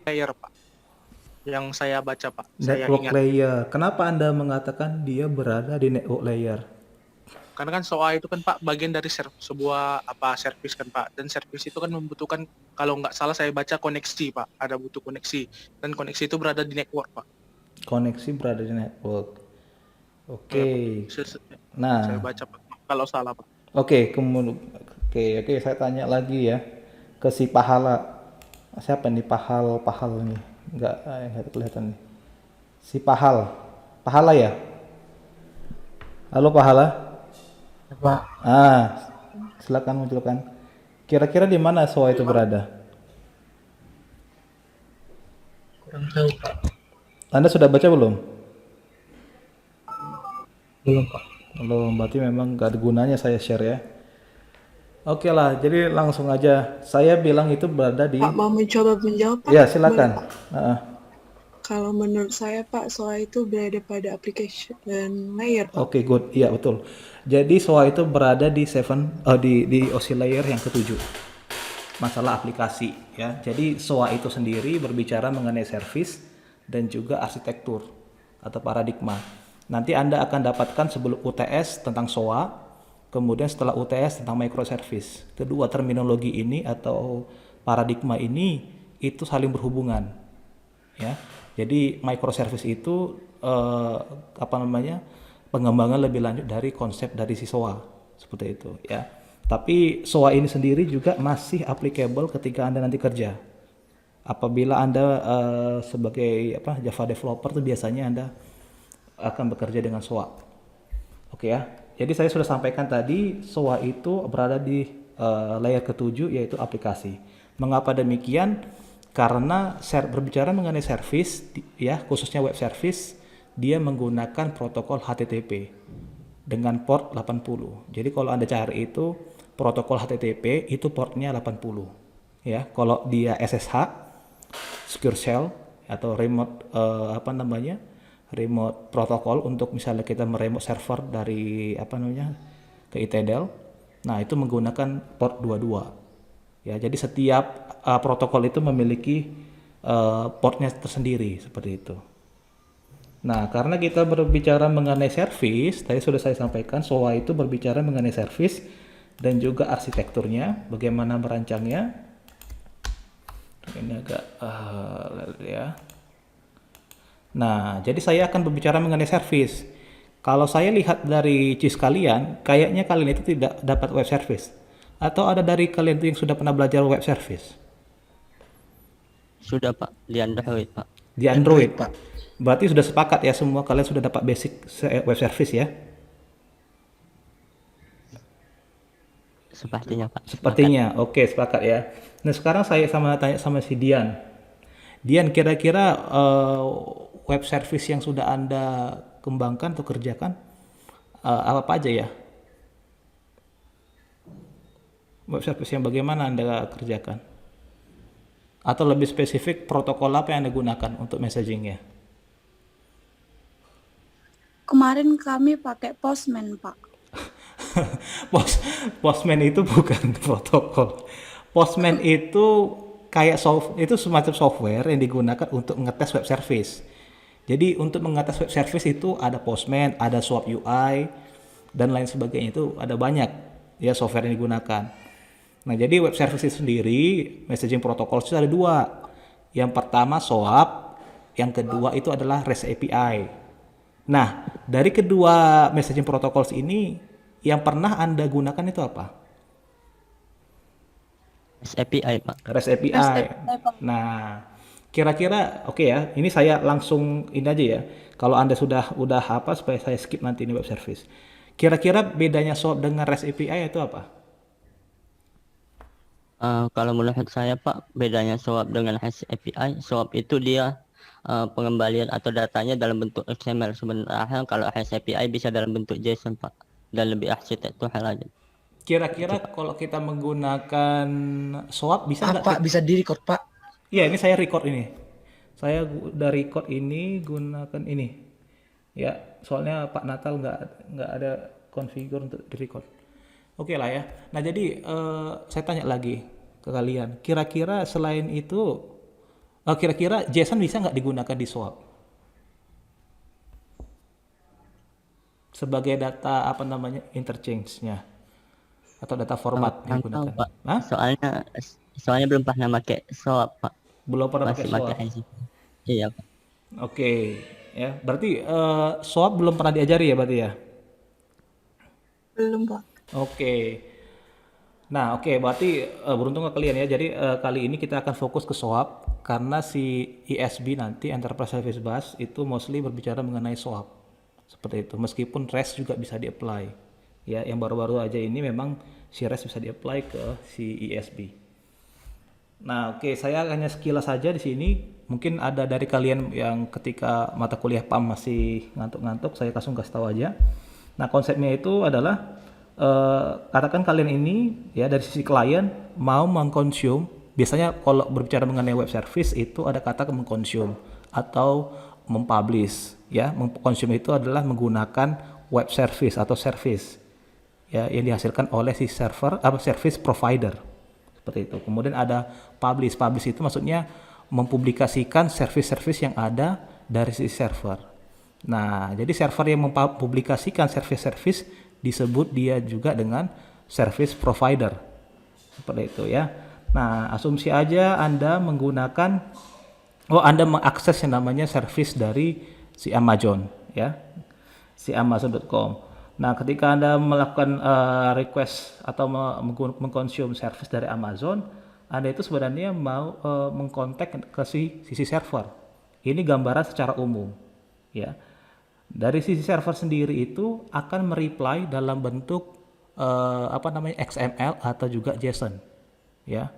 layer Pak. Yang saya baca Pak, saya Network ingat. layer. Kenapa Anda mengatakan dia berada di network layer? Karena kan SOA itu kan Pak bagian dari sebuah apa servis kan Pak. Dan servis itu kan membutuhkan, kalau nggak salah saya baca, koneksi Pak. Ada butuh koneksi. Dan koneksi itu berada di network Pak. Koneksi berada di network. Ya Oke. Pak. Saya Nah, baca Pak. Kalau salah Pak. kemudian oke, saya tanya lagi ya ke si pahala. Siapa nih pahal nih? Enggak kelihatan nih. Si pahal. Pahala ya? Halo pahala? Pak, Ah, silakan munculkan. Kira-kira di mana SOA itu berada? kurang tahu Pak. Anda sudah baca belum? Belum Pak. Belum, berarti memang gak ada gunanya saya share ya. Oke lah, jadi langsung aja. Saya bilang itu berada di... Pak mau mencoba menjawab Pak? Ya, Boleh silakan. Pak? Heeh. Kalau menurut saya Pak, SOA itu berada pada application dan layer Pak. Oke, good. Iya, betul. Jadi SOA itu berada di di OSI layer yang ketujuh. Masalah aplikasi ya. Jadi SOA itu sendiri berbicara mengenai service dan juga arsitektur atau paradigma. Nanti Anda akan dapatkan sebelum UTS tentang SOA, kemudian setelah UTS tentang microservice. Kedua terminologi ini atau paradigma ini itu saling berhubungan ya. Jadi microservice itu apa namanya? Pengembangan lebih lanjut dari konsep dari si SOA seperti itu ya. Tapi SOA ini sendiri juga masih applicable ketika Anda nanti kerja. Apabila Anda sebagai Java developer tuh biasanya Anda akan bekerja dengan SOA. Oke ya. Jadi saya sudah sampaikan tadi SOA itu berada di layer ketujuh yaitu aplikasi. Mengapa demikian? Karena berbicara mengenai service ya, khususnya web service, dia menggunakan protokol HTTP dengan port 80. Jadi kalau Anda cari itu protokol HTTP itu portnya 80. Ya, kalau dia SSH, secure shell atau remote remote protokol untuk misalnya kita meremote server dari ke ITDL. Nah, itu menggunakan port 22. Ya, jadi setiap protokol itu memiliki portnya tersendiri seperti itu. Nah, karena kita berbicara mengenai service, tadi sudah saya sampaikan SOA itu berbicara mengenai service dan juga arsitekturnya, bagaimana merancangnya. Ini agak ya. Nah, jadi saya akan berbicara mengenai service. Kalau saya lihat dari cis kalian, kayaknya kalian itu tidak dapat web service. Atau ada dari kalian itu yang sudah pernah belajar web service? Sudah Pak, di Android Pak. Di Android, Pak. Berarti sudah sepakat ya semua kalian sudah dapat basic web service ya? Sepertinya Pak. Sepertinya, oke sepakat ya. Nah sekarang saya tanya sama si Dian. Dian, kira-kira web service yang sudah Anda kembangkan atau kerjakan apa aja ya? Web service yang bagaimana Anda kerjakan? Atau lebih spesifik protokol apa yang Anda gunakan untuk messagingnya? Kemarin kami pakai Postman, Pak. Postman itu bukan protokol. Postman itu itu semacam software yang digunakan untuk mengetes web service. Jadi untuk mengetes web service itu ada Postman, ada Swap UI dan lain sebagainya, itu ada banyak ya software yang digunakan. Nah, jadi web service itu sendiri messaging protocol itu ada dua. Yang pertama SOAP, yang kedua itu adalah REST API. Nah, dari kedua messaging protocols ini yang pernah Anda gunakan itu apa? REST API Pak. REST API. Nah, kira-kira oke ya, ini saya langsung ini aja ya. Kalau Anda udah apa supaya saya skip nanti ini web service. Kira-kira bedanya SOAP dengan REST API itu apa? Kalau menurut saya Pak, bedanya SOAP dengan REST API, SOAP itu dia pengembalian atau datanya dalam bentuk XML, sebenarnya kalau REST API bisa dalam bentuk JSON Pak, dan lebih arsitektural aja. Kira-kira kalau kita menggunakan SOAP bisa nggak? Pak, bisa di record Pak. Iya, ini saya record ini. Saya udah record ini gunakan ini. Ya, soalnya Pak Natal nggak ada configure untuk di record. Oke lah ya. Nah jadi saya tanya lagi ke kalian. Kira-kira selain itu, Kira-kira JSON bisa nggak digunakan di SOAP? Sebagai data apa namanya interchange-nya atau data format yang Kurang tahu digunakan? Pak. Hah? Soalnya belum pernah pakai SOAP Pak. Belum pernah pakai Masih SOAP. pakai HSAPI. Iya Pak. Oke, ya. Berarti SOAP belum pernah diajari ya berarti ya? Belum, Pak. Oke. Nah, oke, berarti beruntung ke kalian ya. Jadi kali ini kita akan fokus ke SOAP karena si ESB nanti Enterprise Service Bus itu mostly berbicara mengenai SOAP. Seperti itu. Meskipun REST juga bisa di-apply. Ya, yang baru-baru aja ini memang si REST bisa di-apply ke si ESB. Nah, oke, saya hanya sekilas saja di sini. Mungkin ada dari kalian yang ketika mata kuliah PAM masih ngantuk-ngantuk, saya kasih tahu aja. Nah, konsepnya itu adalah katakan kalian ini ya dari sisi klien mau mengkonsum, biasanya kalau berbicara mengenai web service itu ada kata mengkonsum atau mempublish ya. Mengkonsum itu adalah menggunakan web service atau service ya yang dihasilkan oleh si server atau service provider seperti itu. Kemudian ada publish itu maksudnya mempublikasikan service-service yang ada dari si server. Nah, jadi server yang mempublikasikan service-service disebut dia juga dengan service provider. Seperti itu ya. Nah, asumsi aja Anda Anda mengakses yang namanya service dari si Amazon ya. Si Amazon.com. Nah, ketika Anda melakukan request atau mengkonsum service dari Amazon, Anda itu sebenarnya mau mengkontak ke sisi server. Ini gambaran secara umum ya. Dari sisi server sendiri itu akan mereply dalam bentuk XML atau juga JSON ya.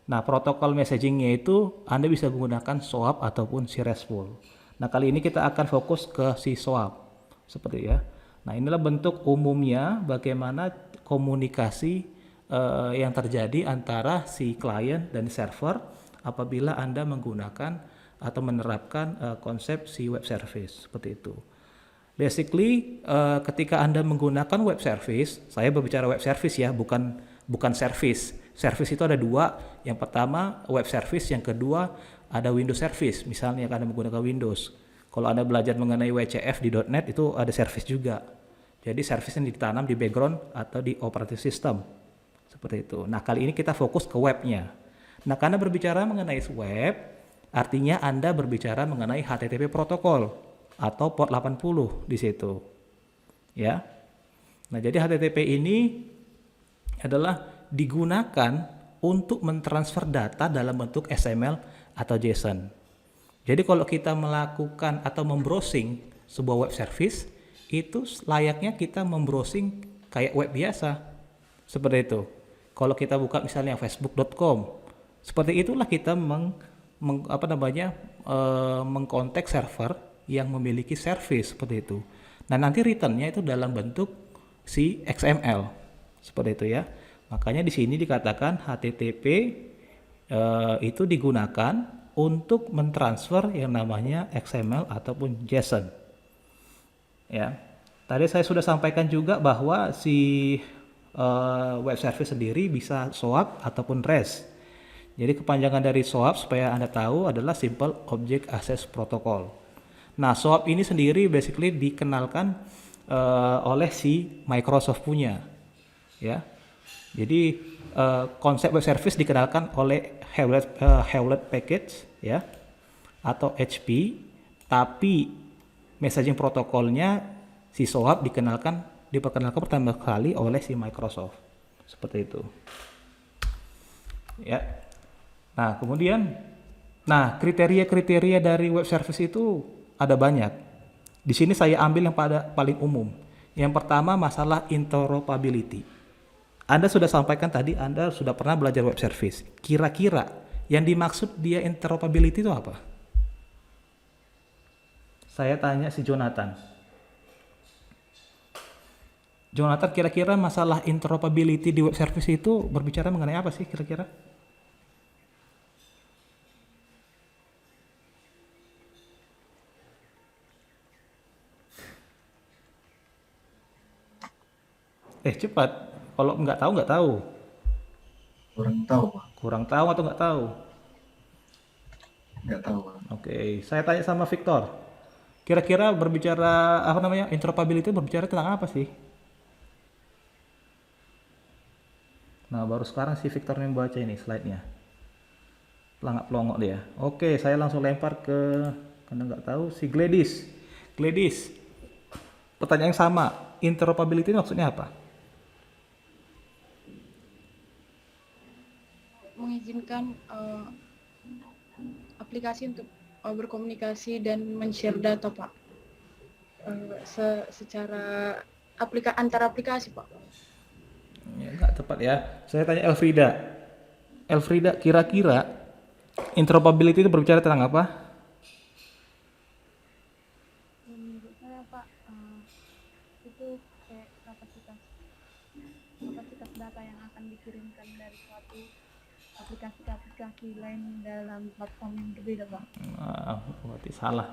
Nah, protokol messagingnya itu Anda bisa menggunakan SOAP ataupun si RESTful. Nah, kali ini kita akan fokus ke si SOAP seperti ya. Nah, inilah bentuk umumnya bagaimana komunikasi yang terjadi antara si klien dan server apabila Anda menggunakan atau menerapkan konsep si web service seperti itu. Basically, ketika Anda menggunakan web service, saya berbicara web service ya, bukan service. Service itu ada dua. Yang pertama web service, yang kedua ada Windows service. Misalnya Anda menggunakan Windows. Kalau Anda belajar mengenai WCF di .NET itu ada service juga. Jadi service yang ditanam di background atau di operating system. Seperti itu. Nah, kali ini kita fokus ke webnya. Nah, karena berbicara mengenai web, artinya Anda berbicara mengenai HTTP protokol atau port 80 di situ. Ya. Nah, jadi HTTP ini adalah digunakan untuk mentransfer data dalam bentuk XML atau JSON. Jadi kalau kita melakukan atau membrowsing sebuah web service, itu layaknya kita membrowsing kayak web biasa. Seperti itu. Kalau kita buka misalnya facebook.com, seperti itulah kita mengkontak server yang memiliki service seperti itu. Nah, nanti returnnya itu dalam bentuk si XML seperti itu ya. Makanya di sini dikatakan HTTP itu digunakan untuk mentransfer yang namanya XML ataupun JSON. Ya. Tadi saya sudah sampaikan juga bahwa si web service sendiri bisa SOAP ataupun REST. Jadi kepanjangan dari SOAP supaya Anda tahu adalah Simple Object Access Protocol. Nah, SOAP ini sendiri basically dikenalkan oleh si Microsoft punya, ya. Jadi konsep web service dikenalkan oleh Hewlett Packard, ya, atau HP. Tapi messaging protokolnya si SOAP diperkenalkan pertama kali oleh si Microsoft, seperti itu, ya. Nah, kemudian, kriteria-kriteria dari web service itu ada banyak. Di sini saya ambil yang paling umum. Yang pertama masalah interoperability. Anda sudah sampaikan tadi, Anda sudah pernah belajar web service. Kira-kira yang dimaksud dia interoperability itu apa? Saya tanya si Jonathan. Jonathan, kira-kira masalah interoperability di web service itu berbicara mengenai apa sih kira-kira? Cepat. Kalau nggak tahu. Kurang tahu, Pak. Kurang tahu atau nggak tahu? nggak tahu. Oke, saya tanya sama Victor. Kira-kira berbicara apa namanya interoperability berbicara tentang apa sih? Nah, baru sekarang si Victor yang baca ini slide-nya. Pelangak-pelongok dia. Oke, saya langsung lempar ke karena nggak tahu si Gladys. Gladys, pertanyaan yang sama. Interoperability ini maksudnya apa? Mengizinkan aplikasi untuk berkomunikasi dan men-share data, Pak. Secara antar aplikasi, Pak. Ya, nggak tepat ya. Saya tanya Elfrida. Elfrida, kira-kira interoperability itu berbicara tentang apa? Menurut saya, Pak, itu kayak kapasitas data yang akan dikirimkan dari suatu aplikasi ke aplikasi lain dalam platform yang berbeda, Pak. Nah, berarti salah.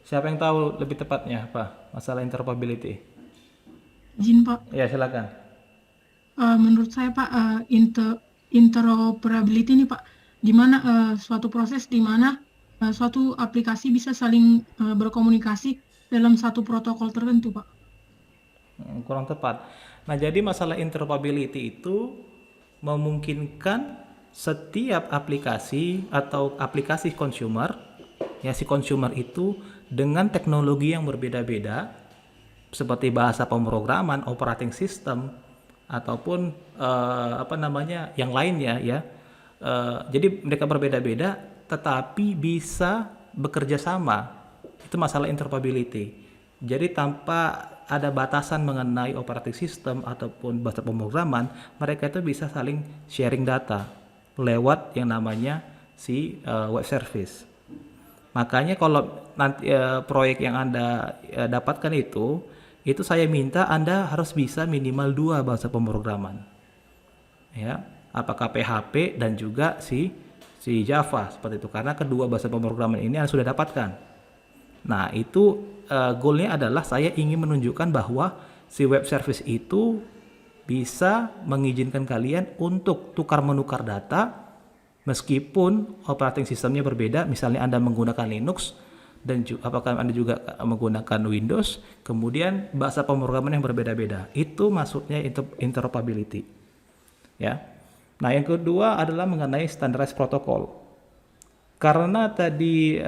Siapa yang tahu lebih tepatnya apa masalah interoperability? Izin Pak, Ya, silakan. menurut saya Pak, interoperability ini Pak, di mana suatu proses di mana suatu aplikasi bisa saling berkomunikasi dalam satu protokol tertentu Pak. Kurang tepat. Nah, jadi masalah interoperability itu memungkinkan setiap aplikasi atau aplikasi consumer, ya si consumer itu dengan teknologi yang berbeda-beda seperti bahasa pemrograman, operating system ataupun yang lainnya ya. Jadi mereka berbeda-beda tetapi bisa bekerja sama. Itu masalah interoperability. Jadi tanpa ada batasan mengenai operating system ataupun bahasa pemrograman, mereka itu bisa saling sharing data lewat yang namanya si web service. Makanya kalau nanti proyek yang Anda dapatkan itu saya minta Anda harus bisa minimal 2 bahasa pemrograman. Ya, apakah PHP dan juga si Java seperti itu, karena kedua bahasa pemrograman ini Anda sudah dapatkan. Nah, itu goalnya adalah saya ingin menunjukkan bahwa si web service itu bisa mengizinkan kalian untuk tukar menukar data meskipun operating sistemnya berbeda. Misalnya Anda menggunakan Linux dan apakah Anda juga menggunakan Windows, kemudian bahasa pemrograman yang berbeda-beda. Itu maksudnya interoperability. Ya. Nah, yang kedua adalah mengenai standardized protocol. Karena tadi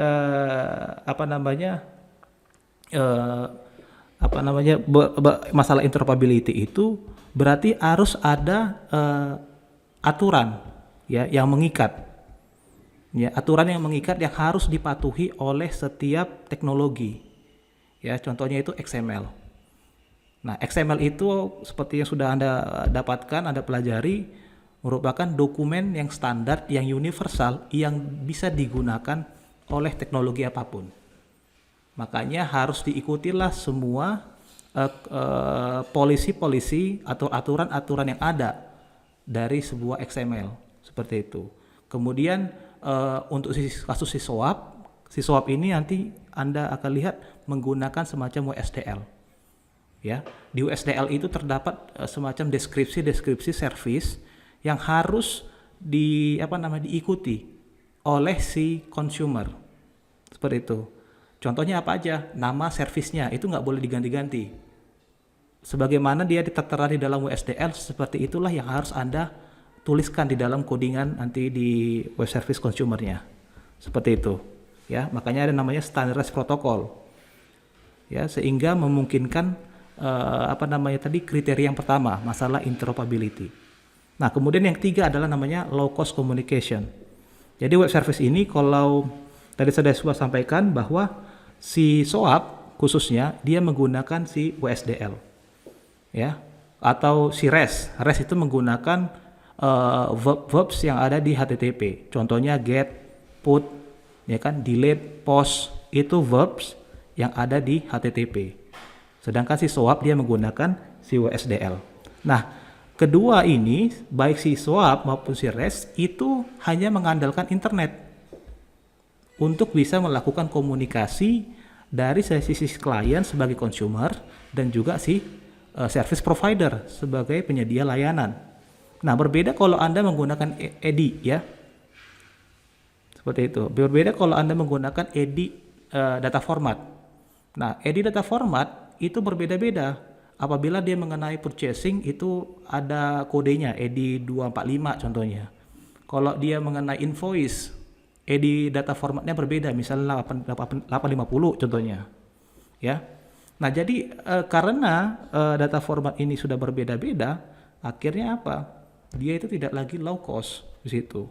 masalah interoperability itu berarti harus ada aturan ya yang mengikat. Ya, aturan yang mengikat yang harus dipatuhi oleh setiap teknologi. Ya, contohnya itu XML. Nah, XML itu seperti yang sudah Anda dapatkan, Anda pelajari, merupakan dokumen yang standar, yang universal, yang bisa digunakan oleh teknologi apapun. Makanya harus diikutilah semua polisi-polisi atau aturan-aturan yang ada dari sebuah XML seperti itu. Kemudian untuk kasus SISOAP ini nanti Anda akan lihat menggunakan semacam WSDL. Ya, di WSDL itu terdapat semacam deskripsi service yang harus diikuti oleh si consumer. Seperti itu. Contohnya apa aja? Nama servisnya itu nggak boleh diganti-ganti. Sebagaimana dia tertera di dalam WSDL, seperti itulah yang harus Anda tuliskan di dalam codingan nanti di web service consumernya. Seperti itu. Ya, makanya ada namanya standardized protocol. Ya, sehingga memungkinkan kriteria yang pertama, masalah interoperability. Nah, kemudian yang ketiga adalah namanya low cost communication. Jadi web service ini kalau tadi saya sudah sampaikan bahwa si SOAP khususnya dia menggunakan si WSDL. Ya, atau si REST. REST itu menggunakan verbs yang ada di HTTP. Contohnya get, put, ya kan, delete, post, itu verbs yang ada di HTTP. Sedangkan si SOAP dia menggunakan si WSDL. Nah, kedua ini baik si SOAP maupun si REST itu hanya mengandalkan internet untuk bisa melakukan komunikasi dari sisi klien sebagai consumer dan juga si service provider sebagai penyedia layanan. Nah, berbeda kalau Anda menggunakan EDI ya. Seperti itu. Berbeda kalau Anda menggunakan edit data format. Nah, edit data format itu berbeda-beda. Apabila dia mengenai purchasing itu ada kodenya EDI 245 contohnya. Kalau dia mengenai invoice, EDI data formatnya berbeda, misalnya 850 contohnya. Ya. Nah, jadi karena data format ini sudah berbeda-beda, akhirnya apa? Dia itu tidak lagi low cost di situ.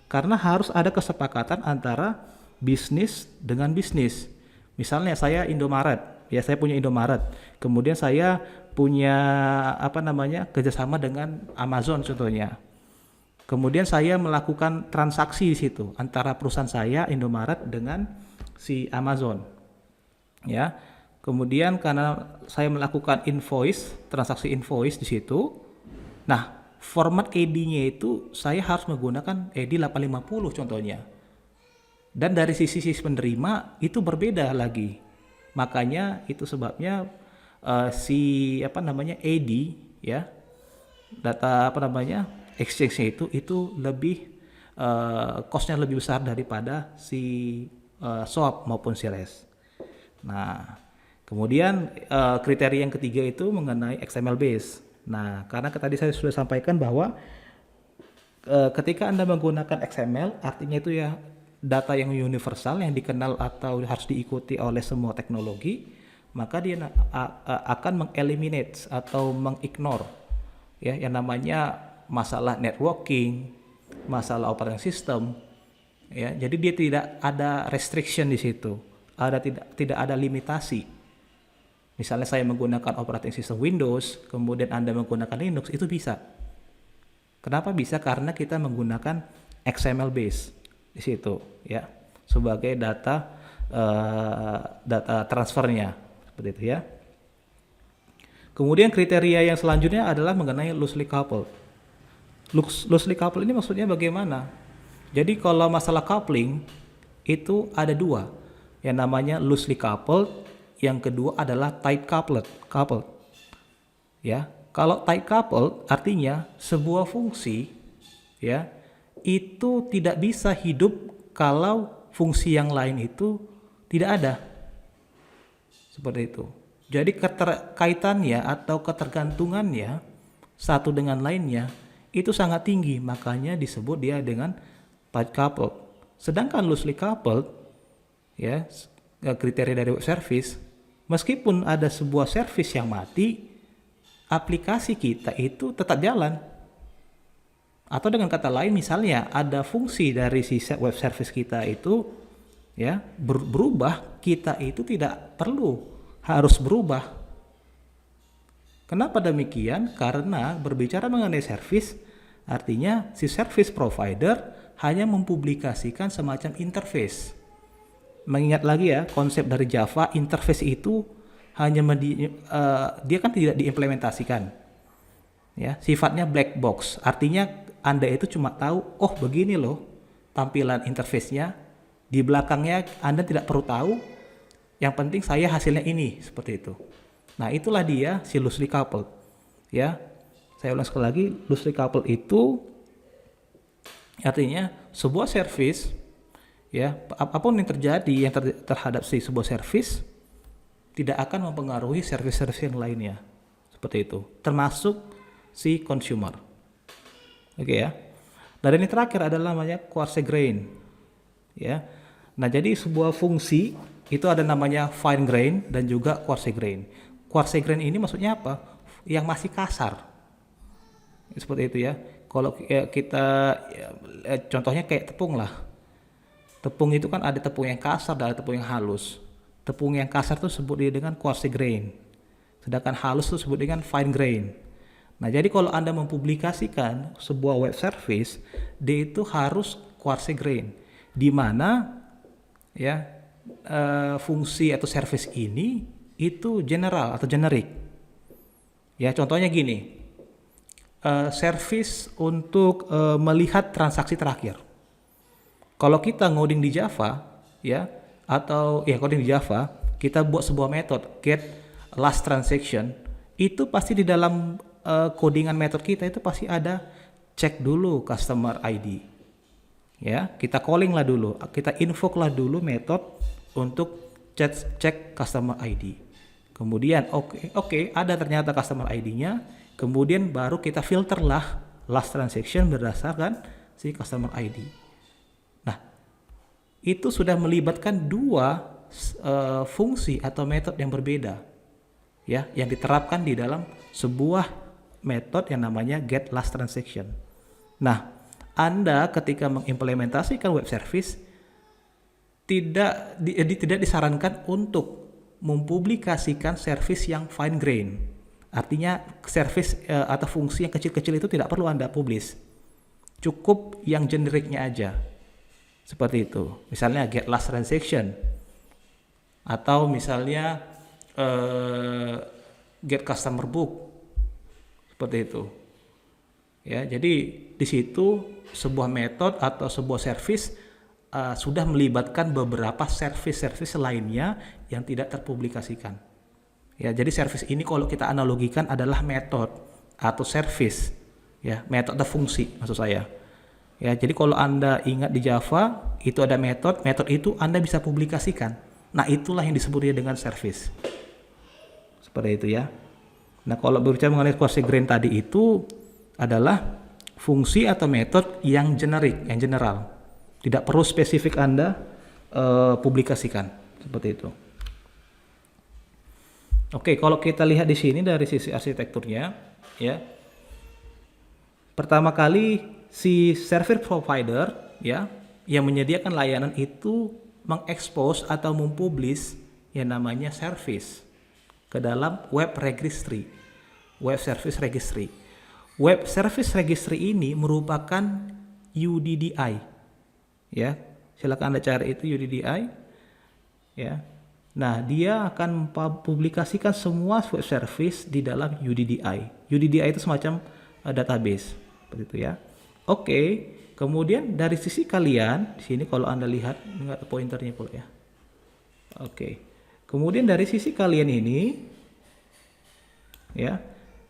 Karena harus ada kesepakatan antara bisnis dengan bisnis. Misalnya saya Indomaret, ya saya punya Indomaret. Kemudian saya punya kerjasama dengan Amazon contohnya. Kemudian saya melakukan transaksi di situ antara perusahaan saya Indomaret dengan si Amazon. Ya. Kemudian karena saya melakukan transaksi invoice di situ. Nah, format ED-nya itu saya harus menggunakan ED 850 contohnya. Dan dari sisi penerima itu berbeda lagi. Makanya itu sebabnya ED ya, data exchange-nya itu lebih cost-nya lebih besar daripada si SOAP maupun si REST. Nah, kemudian kriteria yang ketiga itu mengenai XML base. Nah, karena tadi saya sudah sampaikan bahwa ketika Anda menggunakan XML, artinya itu ya data yang universal yang dikenal atau harus diikuti oleh semua teknologi, maka dia akan mengeliminate atau mengignore ya yang namanya masalah networking, masalah operating system ya. Jadi dia tidak ada restriction di situ. Tidak ada limitasi. Misalnya saya menggunakan operating system Windows, kemudian Anda menggunakan Linux, itu bisa. Kenapa bisa? Karena kita menggunakan XML base di situ, ya, sebagai data transfernya, seperti itu ya. Kemudian kriteria yang selanjutnya adalah mengenai loosely coupled. Loosely coupled ini maksudnya bagaimana? Jadi kalau masalah coupling itu ada dua, yang namanya loosely coupled. Yang kedua adalah tight coupled. Ya, kalau tight coupled artinya sebuah fungsi ya itu tidak bisa hidup kalau fungsi yang lain itu tidak ada. Seperti itu. Jadi keterkaitannya atau ketergantungannya satu dengan lainnya itu sangat tinggi, makanya disebut dia dengan tight coupled. Sedangkan loosely coupled ya, kriteria dari web service, meskipun ada sebuah service yang mati, aplikasi kita itu tetap jalan. Atau dengan kata lain, misalnya ada fungsi dari si web service kita itu ya berubah, kita itu tidak perlu harus berubah. Kenapa demikian? Karena berbicara mengenai service, artinya si service provider hanya mempublikasikan semacam interface. Mengingat lagi ya, konsep dari Java, interface itu hanya dia kan tidak diimplementasikan. Ya, sifatnya black box. Artinya Anda itu cuma tahu, oh begini loh tampilan interface-nya. Di belakangnya Anda tidak perlu tahu. Yang penting saya hasilnya ini, seperti itu. Nah, itulah dia si loosely coupled. Ya. Saya ulang sekali lagi, loosely coupled itu artinya sebuah service ya, apapun yang terjadi terhadap si sebuah service tidak akan mempengaruhi service-service yang lainnya. Seperti itu. Termasuk si consumer. Oke ya. Dan ini terakhir adalah namanya coarse grain. Ya. Nah, jadi sebuah fungsi itu ada namanya fine grain dan juga coarse grain. Coarse grain ini maksudnya apa? Yang masih kasar. Seperti itu ya. Kalau kita contohnya kayak tepung lah. Tepung itu kan ada tepung yang kasar dan ada tepung yang halus. Tepung yang kasar itu sebut dia dengan coarse grain. Sedangkan halus itu sebut dengan fine grain. Nah, jadi kalau Anda mempublikasikan sebuah web service, dia itu harus coarse grain. Di mana ya fungsi atau service ini itu general atau generic. Ya, contohnya gini. Service untuk melihat transaksi terakhir. Kalau kita ngoding di Java, ya, atau ya coding di Java, kita buat sebuah metode get last transaction, itu pasti di dalam codingan metode kita itu pasti ada cek dulu customer ID. Ya, kita calling lah dulu, kita invoke lah dulu metode untuk cek customer ID. Kemudian oke, ada ternyata customer ID-nya, kemudian baru kita filter lah last transaction berdasarkan si customer ID. Nah, itu sudah melibatkan dua fungsi atau metode yang berbeda, ya, yang diterapkan di dalam sebuah metode yang namanya get last transaction. Nah, Anda ketika mengimplementasikan web service tidak disarankan untuk mempublikasikan service yang fine grain. Artinya service atau fungsi yang kecil-kecil itu tidak perlu Anda publish. Cukup yang generiknya aja. Seperti itu. Misalnya get last transaction atau misalnya get customer book. Seperti itu. Ya, jadi di situ sebuah metode atau sebuah service sudah melibatkan beberapa service lainnya yang tidak terpublikasikan. Ya, jadi service ini kalau kita analogikan adalah metode atau service, ya, metode fungsi maksud saya. Ya, jadi kalau Anda ingat di Java itu ada metode itu Anda bisa publikasikan. Nah, itulah yang disebut dengan service. Seperti itu ya. Nah, kalau berbicara mengenai quasi grain tadi itu adalah fungsi atau metode yang generik, yang general. Tidak perlu spesifik Anda publikasikan seperti itu. Oke, kalau kita lihat di sini dari sisi arsitekturnya, ya, pertama kali si service provider, ya, yang menyediakan layanan itu mengekspos atau mempublish yang namanya service ke dalam web registry, web service registry. Web service registry ini merupakan UDDI. Ya, silakan Anda cari itu UDDI. Ya. Nah, dia akan mempublikasikan semua web service di dalam UDDI. UDDI itu semacam database, seperti itu ya. Oke, kemudian dari sisi kalian, di sini kalau Anda lihat enggak ada pointernya pula ya. Oke. Kemudian dari sisi kalian ini ya.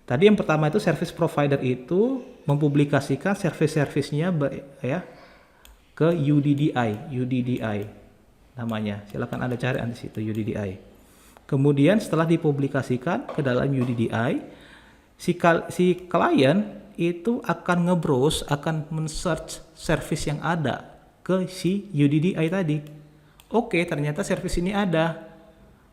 Tadi yang pertama itu service provider itu mempublikasikan service-servicenya ya ke UDDI namanya. Silakan Anda cari di situ UDDI. Kemudian setelah dipublikasikan ke dalam UDDI, si klien itu akan nge-browse, akan men-search service yang ada ke si UDDI tadi. Oke, ternyata service ini ada.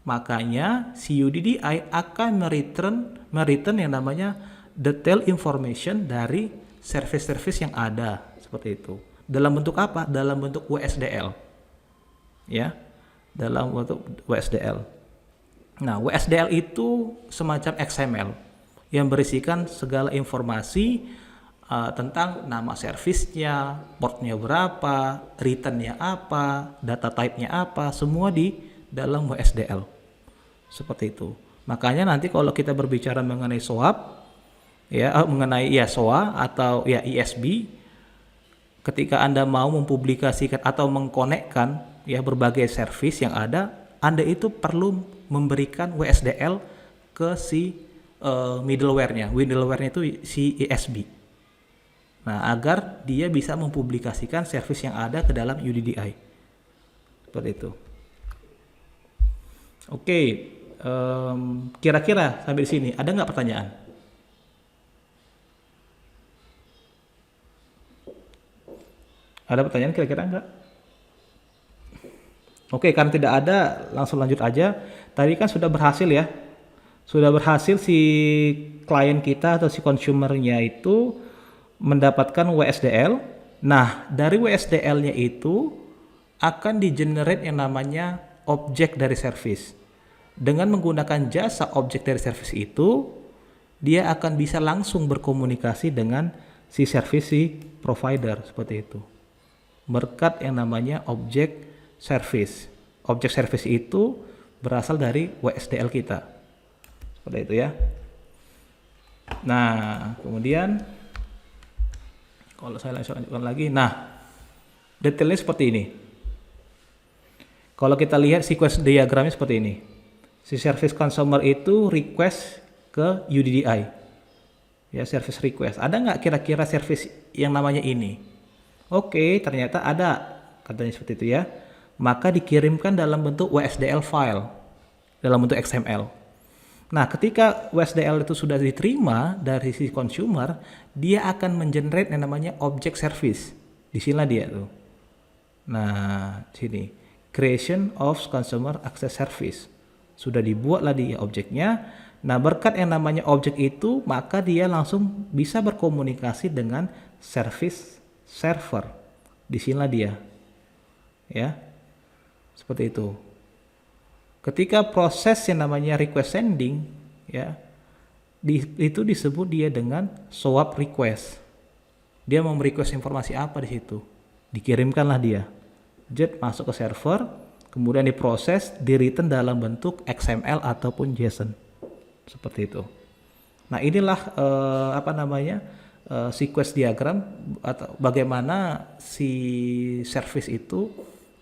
Makanya si UDDI akan mereturn yang namanya detail information dari service-service yang ada, seperti itu. Dalam bentuk apa? Dalam bentuk WSDL. Ya. Dalam bentuk WSDL. Nah, WSDL itu semacam XML yang berisikan segala informasi tentang nama servisnya, portnya berapa, returnnya apa, data type-nya apa, semua di dalam WSDL. Seperti itu. Makanya nanti kalau kita berbicara mengenai SOAP, ya, mengenai SOA atau ya ISB, ketika Anda mau mempublikasikan atau mengkonekkan ya berbagai service yang ada, Anda itu perlu memberikan WSDL ke si middleware-nya. Middleware-nya itu si ISB. Nah, agar dia bisa mempublikasikan service yang ada ke dalam UDDI. Seperti itu. Oke, kira-kira sampai di sini ada nggak pertanyaan? Ada pertanyaan kira-kira enggak? Oke, karena tidak ada, langsung lanjut aja. Tadi kan sudah berhasil ya. Sudah berhasil si klien kita atau si consumernya itu mendapatkan WSDL. Nah, dari WSDL-nya itu akan di-generate yang namanya objek dari service. Dengan menggunakan jasa objek dari service itu, dia akan bisa langsung berkomunikasi dengan si service si provider, seperti itu. Berkat yang namanya objek service. Objek service itu berasal dari WSDL kita. Seperti itu ya. Nah, kemudian kalau saya langsung lanjutkan lagi. Nah, detailnya seperti ini. Kalau kita lihat sequence diagramnya seperti ini. Si service consumer itu request ke UDDI. Ya, service request. Ada nggak kira-kira service yang namanya ini? Oke, ternyata ada, katanya seperti itu ya. Maka dikirimkan dalam bentuk WSDL file, dalam bentuk XML. Nah, ketika WSDL itu sudah diterima dari si consumer, dia akan mengenerate yang namanya object service. Di sinilah dia tuh. Nah, sini. Creation of Consumer Access Service. Sudah dibuatlah dia objeknya. Nah, berkat yang namanya objek itu, maka dia langsung bisa berkomunikasi dengan service server. Di sinilah dia. Ya. Seperti itu. Ketika proses yang namanya request sending, ya, itu disebut dia dengan SOAP request. Dia mau request informasi apa di situ? Dikirimkanlah dia. Jet masuk ke server, kemudian diproses, di written dalam bentuk XML ataupun JSON. Seperti itu. Nah, inilah sequence diagram atau bagaimana si service itu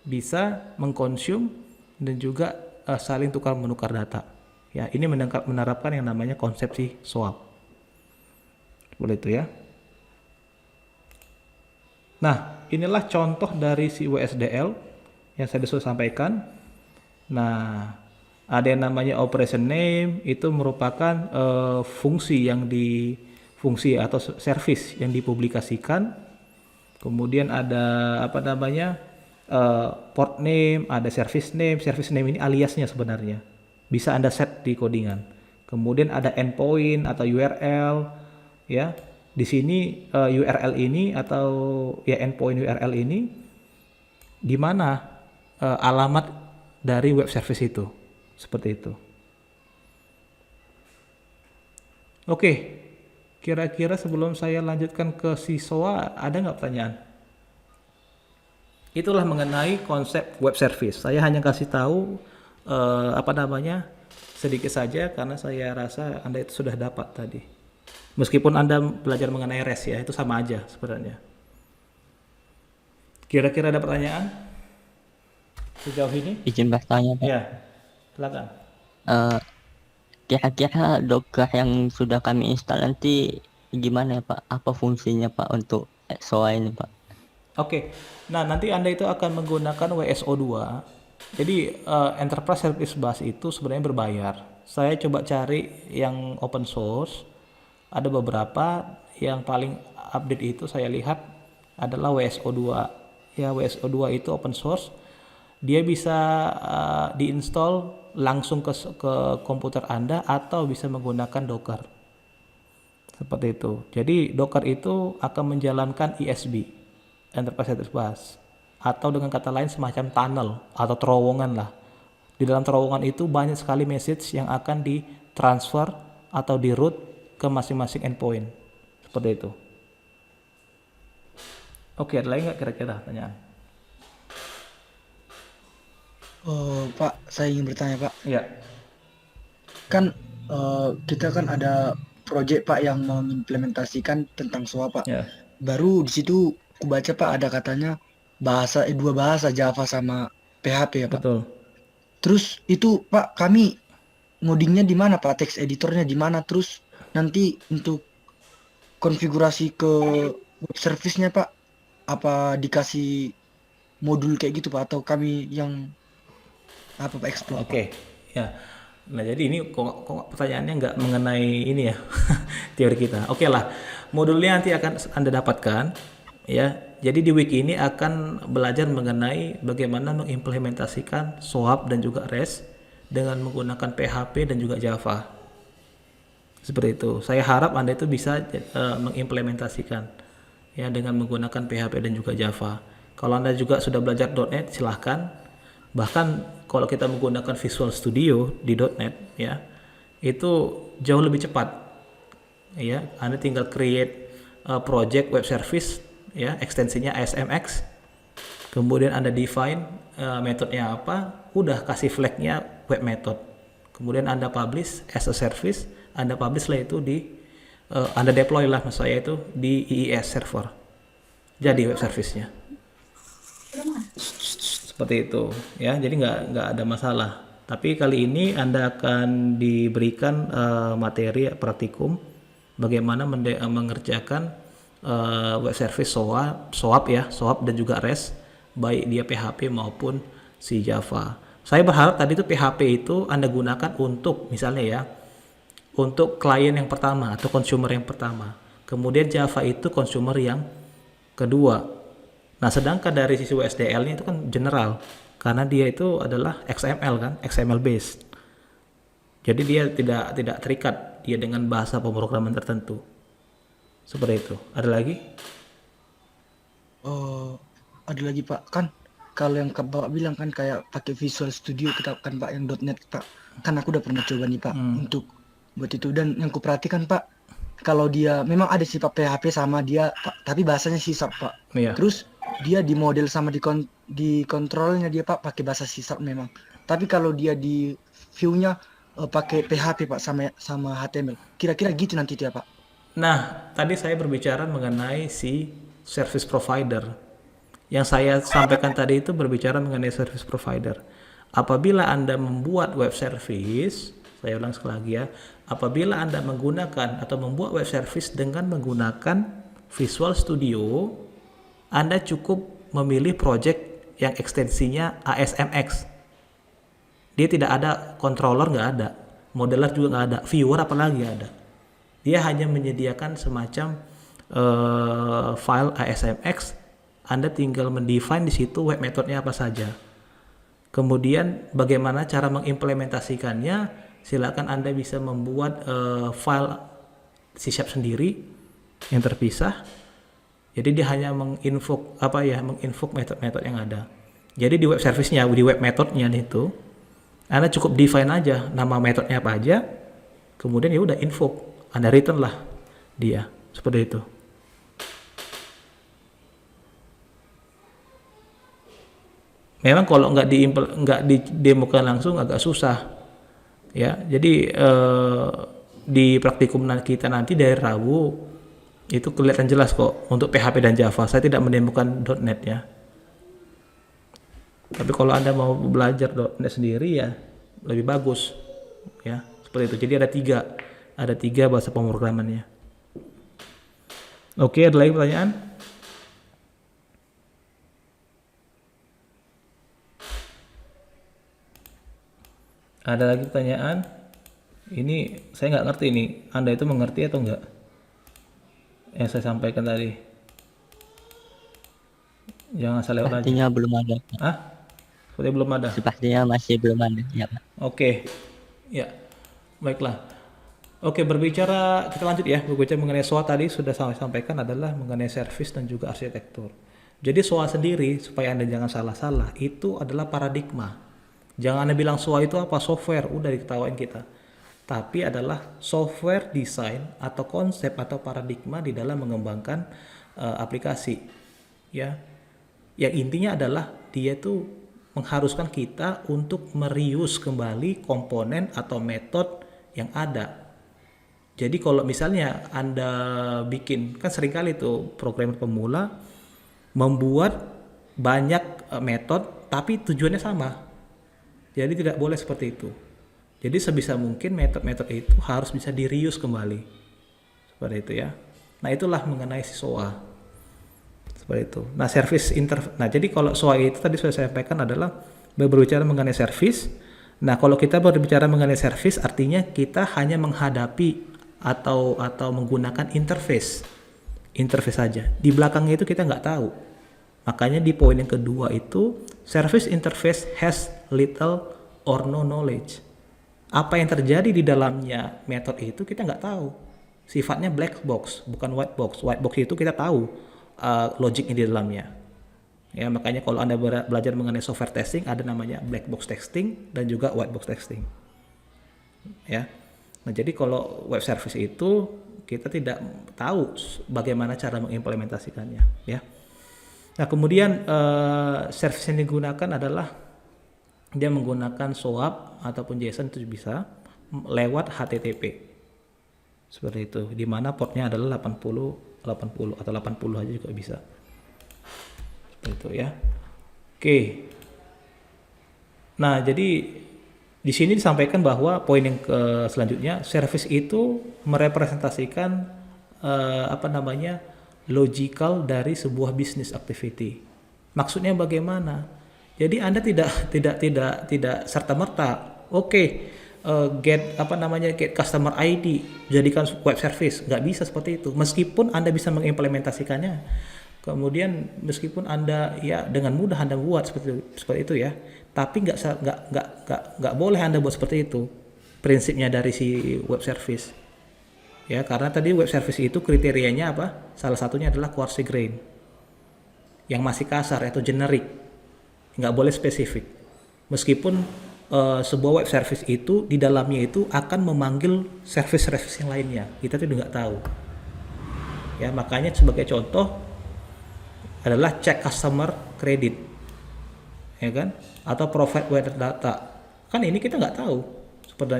bisa mengkonsum dan juga saling tukar menukar data. Ya, ini menerapkan yang namanya konsepsi SOAP. Seperti itu ya. Nah, inilah contoh dari si WSDL yang saya sudah sampaikan. Nah, ada yang namanya operation name, itu merupakan fungsi atau service yang dipublikasikan. Kemudian ada port name, ada service name. Service name ini aliasnya sebenarnya. Bisa Anda set di codingan. Kemudian ada endpoint atau URL, ya. Di sini URL ini atau ya endpoint URL ini di mana alamat dari web service itu. Seperti itu. Oke. Kira-kira sebelum saya lanjutkan ke si SOA, ada nggak pertanyaan? Itulah mengenai konsep web service. Saya hanya kasih tahu sedikit saja karena saya rasa Anda itu sudah dapat tadi. Meskipun Anda belajar mengenai REST ya, itu sama aja sebenarnya. Kira-kira ada pertanyaan sejauh ini? Izin bertanya, Pak. Ya, silakan. Kira-kira Docker yang sudah kami install nanti gimana ya, Pak? Apa fungsinya, Pak, untuk SOA ini, Pak? Oke, nah nanti Anda itu akan menggunakan WSO2. Jadi Enterprise Service Bus itu sebenarnya berbayar. Saya coba cari yang open source. Ada beberapa yang paling update itu saya lihat adalah WSO2. Ya, WSO2 itu open source. Dia bisa diinstal langsung ke komputer Anda atau bisa menggunakan Docker. Seperti itu. Jadi Docker itu akan menjalankan ISB. Enterprise Service Bus, atau dengan kata lain semacam tunnel atau terowongan lah. Di dalam terowongan itu banyak sekali message yang akan ditransfer atau di route ke masing-masing endpoint. Seperti itu. Oke, ada lagi nggak kira-kira pertanyaan? Oh, Pak, saya ingin bertanya, Pak. Iya. Kan kita kan ada proyek, Pak, yang mengimplementasikan tentang SOA, Pak. Ya. Baru di situ aku baca, Pak, ada katanya dua bahasa Java sama PHP ya, Pak. Betul. Terus itu, Pak, kami ngodingnya di mana, Pak? Text editornya di mana? Terus nanti untuk konfigurasi ke web service-nya, Pak, apa dikasih modul kayak gitu, Pak, atau kami yang apa, Pak, explore, Pak? Oke. Ya. Nah, jadi ini kok pertanyaannya nggak mengenai ini ya teori kita. Oke lah, modulnya nanti akan Anda dapatkan. Ya, jadi di wiki ini akan belajar mengenai bagaimana mengimplementasikan SOAP dan juga REST dengan menggunakan PHP dan juga Java. Seperti itu. Saya harap Anda itu bisa mengimplementasikan ya dengan menggunakan PHP dan juga Java. Kalau Anda juga sudah belajar .NET, silahkan. Bahkan kalau kita menggunakan Visual Studio di .NET ya, itu jauh lebih cepat. Ya, Anda tinggal create project web service ya, ekstensinya ASMX, kemudian Anda define metodenya apa, udah kasih flagnya web method, kemudian Anda publish as a service, Anda publish lah itu di Anda deploy lah maksud saya itu di IIS server, jadi web service-nya. Seperti itu ya, jadi nggak ada masalah. Tapi kali ini Anda akan diberikan materi praktikum bagaimana mengerjakan web service SOAP dan juga REST, baik dia PHP maupun si Java. Saya berharap tadi itu PHP itu Anda gunakan untuk misalnya ya, untuk klien yang pertama atau consumer yang pertama. Kemudian Java itu consumer yang kedua. Nah, sedangkan dari sisi WSDL-nya itu kan general, karena dia itu adalah XML kan, XML based. Jadi dia tidak terikat dia dengan bahasa pemrograman tertentu. Seperti itu. Ada lagi? Oh, ada lagi Pak, kan kalau yang Bapak bilang kan kayak pakai Visual Studio kita kan Pak yang .NET Pak. Kan aku udah pernah coba nih Pak untuk buat itu, dan yang kuperhatikan Pak, kalau dia memang ada sifat PHP sama dia Pak, tapi bahasanya C# Pak. Iya. Terus dia di model sama di kontrolnya dia Pak pakai bahasa C# memang. Tapi kalau dia di view-nya pakai PHP Pak sama HTML. Kira-kira gitu nanti dia Pak. Nah, tadi saya berbicara mengenai si service provider. Yang saya sampaikan tadi itu berbicara mengenai service provider. Apabila Anda membuat web service, saya ulang sekali lagi ya, apabila Anda menggunakan atau membuat web service dengan menggunakan Visual Studio, Anda cukup memilih project yang ekstensinya ASMX. Dia tidak ada controller, nggak ada, modeler juga nggak ada, viewer apalagi ada. Dia hanya menyediakan semacam file ASMX. Anda tinggal mendefine di situ web methodnya apa saja. Kemudian bagaimana cara mengimplementasikannya? Silakan Anda bisa membuat file C# sendiri yang terpisah. Jadi dia hanya menginvoke metode-metode yang ada. Jadi di web service-nya, di web methodnya itu, Anda cukup define aja nama metodenya apa aja. Kemudian ya udah invoke, Anda return lah dia, seperti itu. Memang kalau nggak didemokan langsung agak susah, ya. Jadi di praktikum kita nanti dari Rabu itu kelihatan jelas kok untuk PHP dan Java. Saya tidak mendemokan .NET ya. Tapi kalau Anda mau belajar .NET sendiri ya lebih bagus, ya seperti itu. Jadi ada tiga bahasa pemrogramannya. Oke, ada lagi pertanyaan? Ada lagi pertanyaan? Ini saya nggak ngerti ini. Anda itu mengerti atau enggak? Yang saya sampaikan tadi. Jangan asal lewat aja. Sepertinya belum ada. Ah? Sepertinya belum ada. Sepertinya masih belum ada. Ya, Pak. Oke. Ya. Baiklah. Oke, kita lanjut ya. Berbicara mengenai SOA tadi sudah saya sampaikan adalah mengenai service dan juga arsitektur. Jadi SOA sendiri, supaya Anda jangan salah-salah, itu adalah paradigma. Jangan Anda bilang SOA itu apa, software, udah diketawain kita. Tapi adalah software design atau konsep atau paradigma di dalam mengembangkan aplikasi. Ya. Yang intinya adalah dia tuh mengharuskan kita untuk mereuse kembali komponen atau metode yang ada. Jadi kalau misalnya Anda bikin, kan seringkali tuh programmer pemula membuat banyak metode tapi tujuannya sama. Jadi tidak boleh seperti itu. Jadi sebisa mungkin metode-metode itu harus bisa di-reuse kembali. Seperti itu ya. Nah, itulah mengenai si SOA. Seperti itu. Nah, jadi kalau SOA itu tadi sudah saya sampaikan adalah berbicara mengenai service. Nah, kalau kita berbicara mengenai service artinya kita hanya menghadapi atau menggunakan interface saja. Di belakangnya itu kita nggak tahu. Makanya di poin yang kedua itu service interface has little or no knowledge. Apa yang terjadi di dalamnya metode itu kita nggak tahu. Sifatnya black box, bukan white box. White box itu kita tahu logiknya di dalamnya. Ya, makanya kalau Anda belajar mengenai software testing ada namanya black box testing dan juga white box testing. Ya. Nah, jadi kalau web service itu kita tidak tahu bagaimana cara mengimplementasikannya, ya. Nah, kemudian service yang digunakan adalah dia menggunakan SOAP ataupun JSON itu bisa lewat HTTP. Seperti itu, di mana portnya adalah 80 atau 80 aja juga bisa. Seperti itu ya. Oke. Nah, jadi di sini disampaikan bahwa poin yang selanjutnya service itu merepresentasikan logical dari sebuah business activity. Maksudnya bagaimana? Jadi Anda tidak serta merta get customer ID jadikan web service, nggak bisa seperti itu. Meskipun Anda bisa mengimplementasikannya, kemudian meskipun Anda ya dengan mudah Anda buat seperti itu ya, tapi nggak boleh Anda buat seperti itu. Prinsipnya dari si web service. Ya, karena tadi web service itu kriterianya apa? Salah satunya adalah coarse grain. Yang masih kasar atau generik. Nggak boleh spesifik. Meskipun sebuah web service itu di dalamnya itu akan memanggil service-service yang lainnya. Kita tuh nggak tahu. Ya, makanya sebagai contoh adalah check customer credit. Ya kan? Atau provide weather data. Kan ini kita nggak tahu.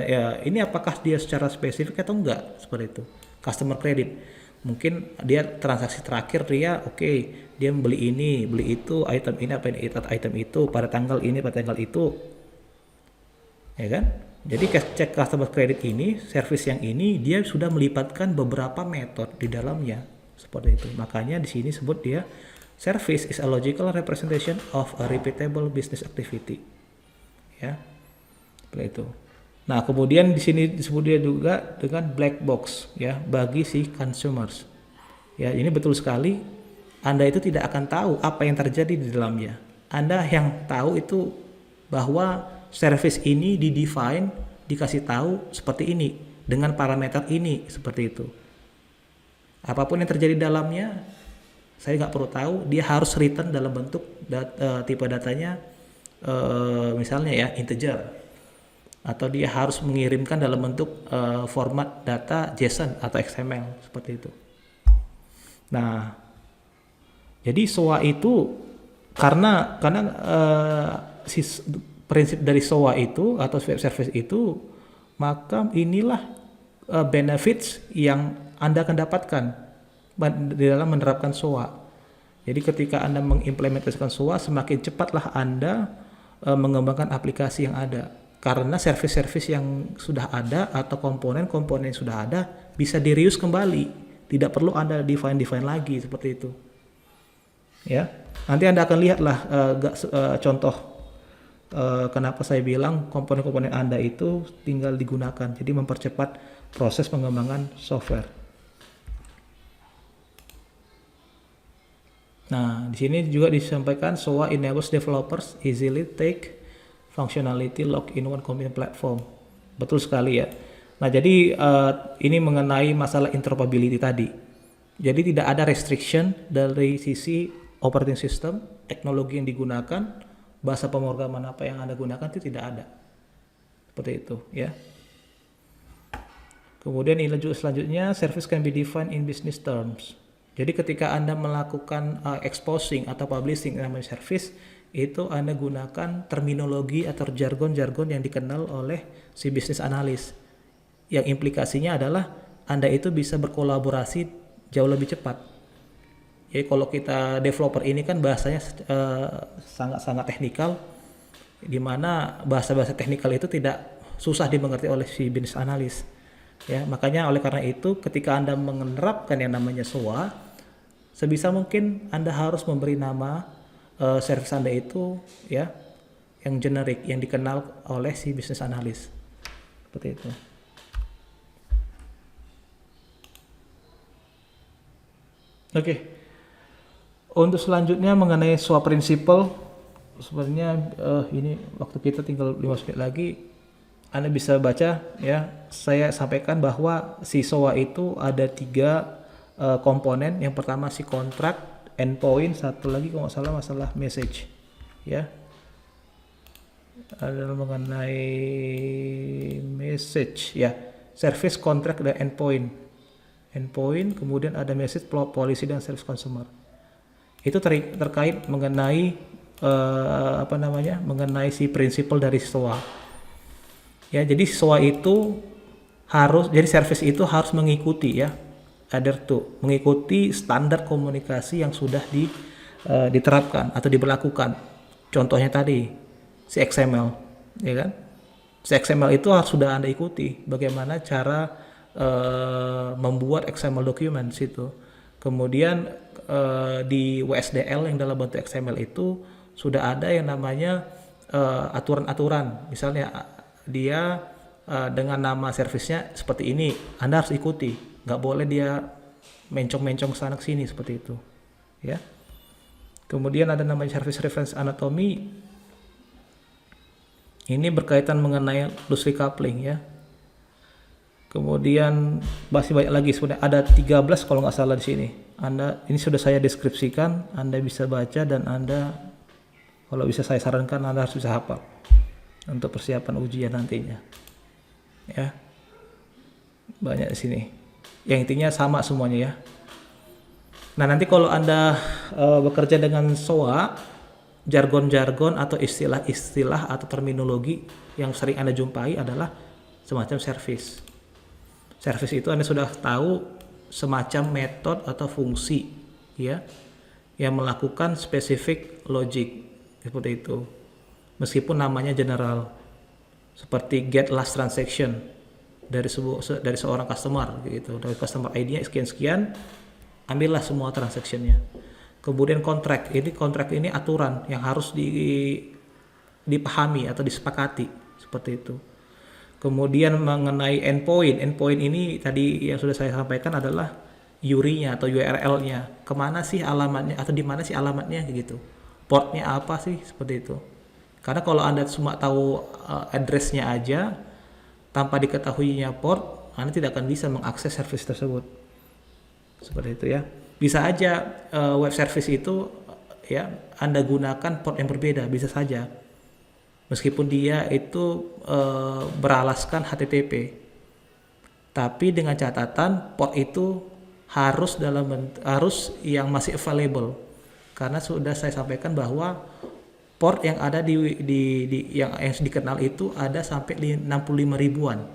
Ya, ini apakah dia secara spesifik atau enggak seperti itu. Customer credit, mungkin dia transaksi terakhir dia dia beli ini, beli itu, item ini apa ini, item itu pada tanggal ini, pada tanggal itu, ya kan? Jadi cek customer credit ini, service yang ini dia sudah melibatkan beberapa metode di dalamnya seperti itu. Makanya di sini sebut dia service is a logical representation of a repeatable business activity, ya, seperti itu. Nah, kemudian di sini disebut dia juga dengan black box ya bagi si consumers. Ya, ini betul sekali. Anda itu tidak akan tahu apa yang terjadi di dalamnya. Anda yang tahu itu bahwa service ini didefine, dikasih tahu seperti ini dengan parameter ini seperti itu. Apapun yang terjadi di dalamnya, saya nggak perlu tahu. Dia harus written dalam bentuk tipe datanya misalnya ya integer. Atau dia harus mengirimkan dalam bentuk format data JSON atau XML seperti itu. Nah, jadi SOA itu karena prinsip dari SOA itu atau web service itu, maka inilah benefits yang Anda akan dapatkan di dalam menerapkan SOA. Jadi ketika Anda mengimplementasikan SOA, semakin cepatlah Anda mengembangkan aplikasi yang ada. Karena service-service yang sudah ada atau komponen-komponen yang sudah ada bisa di-reuse kembali. Tidak perlu Anda define lagi seperti itu. Ya, nanti Anda akan lihatlah contoh kenapa saya bilang komponen-komponen Anda itu tinggal digunakan. Jadi mempercepat proses pengembangan software. Nah, di sini juga disampaikan SOA enables developers easily take functionality lock in one common platform. Betul sekali ya. Nah, jadi ini mengenai masalah interoperability tadi. Jadi tidak ada restriction dari sisi operating system, teknologi yang digunakan, bahasa pemrograman apa yang Anda gunakan itu tidak ada. Seperti itu ya. Kemudian ini selanjutnya, service can be defined in business terms. Jadi ketika Anda melakukan exposing atau publishing namanya service, itu Anda gunakan terminologi atau jargon-jargon yang dikenal oleh si business analyst. Yang implikasinya adalah Anda itu bisa berkolaborasi jauh lebih cepat. Jadi kalau kita developer ini kan bahasanya sangat-sangat teknikal, di mana bahasa-bahasa teknikal itu tidak susah dimengerti oleh si business analyst. Ya, makanya oleh karena itu ketika Anda menerapkan yang namanya SOA, sebisa mungkin Anda harus memberi nama service Anda itu ya yang generik, yang dikenal oleh si business analyst. Seperti itu. Oke. Untuk selanjutnya mengenai SOA principle, sebenarnya ini waktu kita tinggal 5 menit lagi. Anda bisa baca ya. Saya sampaikan bahwa si SOA itu ada 3 komponen. Yang pertama si kontrak, endpoint, satu lagi kalau nggak salah masalah message ya, adalah mengenai message ya, service, contract, dan endpoint, kemudian ada message, policy, dan service consumer. Itu terkait mengenai mengenai si prinsipal dari SOA ya. Jadi SOA itu harus, jadi service itu harus mengikuti ya, mengikuti standar komunikasi yang sudah diterapkan atau diberlakukan. Contohnya tadi si XML, ya kan? Si XML itu harus sudah Anda ikuti. Bagaimana cara membuat XML documents itu. Kemudian di WSDL yang dalam bentuk XML itu sudah ada yang namanya aturan-aturan. Misalnya dia dengan nama servisnya seperti ini, Anda harus ikuti. Nggak boleh dia mencong-mencong sana ke sini seperti itu. Ya. Kemudian ada namanya service reference anatomy. Ini berkaitan mengenai loosely coupling ya. Kemudian masih banyak lagi, sebenarnya ada 13 kalau nggak salah di sini. Ini sudah saya deskripsikan, Anda bisa baca dan Anda kalau bisa saya sarankan Anda harus bisa hafal untuk persiapan ujian nantinya. Ya. Banyak di sini. Yang intinya sama semuanya ya. Nah, nanti kalau Anda bekerja dengan SOA, jargon-jargon atau istilah-istilah atau terminologi yang sering Anda jumpai adalah semacam service. Service itu Anda sudah tahu semacam metode atau fungsi ya yang melakukan spesifik logic seperti itu. Meskipun namanya general seperti get last transaction dari seorang customer gitu. Dari customer ID-nya sekian-sekian, ambillah semua transaction-nya. Kemudian kontrak ini aturan yang harus dipahami atau disepakati seperti itu. Kemudian mengenai endpoint ini tadi yang sudah saya sampaikan adalah URI-nya atau URL-nya. Kemana sih alamatnya atau di mana sih alamatnya gitu. Portnya apa sih seperti itu. Karena kalau Anda cuma tahu address-nya aja tanpa diketahuinya port, Anda tidak akan bisa mengakses service tersebut. Seperti itu ya. Bisa aja web service itu ya Anda gunakan port yang berbeda, bisa saja. Meskipun dia itu beralaskan HTTP. Tapi dengan catatan port itu harus harus yang masih available. Karena sudah saya sampaikan bahwa port yang ada yang dikenal itu ada sampai 65 ribuan.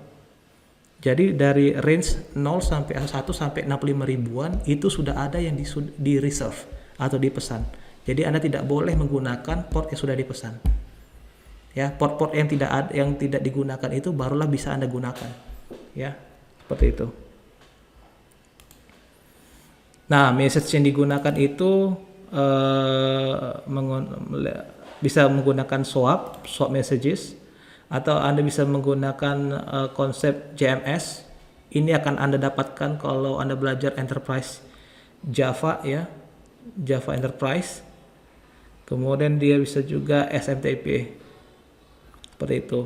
Jadi dari range 0 sampai 1 sampai 65 ribuan itu sudah ada yang di reserve atau dipesan. Jadi Anda tidak boleh menggunakan port yang sudah dipesan. Ya, port-port yang tidak digunakan itu barulah bisa Anda gunakan. Ya, seperti itu. Nah, message yang digunakan itu bisa menggunakan swap messages, atau Anda bisa menggunakan konsep JMS. Ini akan Anda dapatkan kalau Anda belajar Enterprise Java ya, Java Enterprise. Kemudian dia bisa juga SMTP. Seperti itu.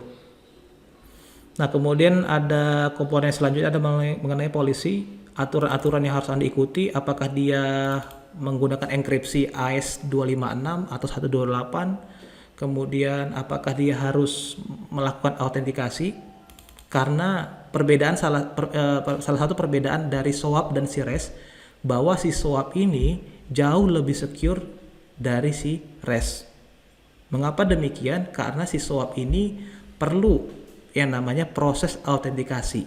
Nah, kemudian ada komponen selanjutnya ada mengenai policy, aturan-aturan yang harus Anda ikuti, apakah dia menggunakan enkripsi AES256 atau 128, kemudian apakah dia harus melakukan autentikasi, karena salah satu perbedaan dari SOAP dan si REST bahwa si SOAP ini jauh lebih secure dari si REST. Mengapa demikian? Karena si SOAP ini perlu yang namanya proses autentikasi.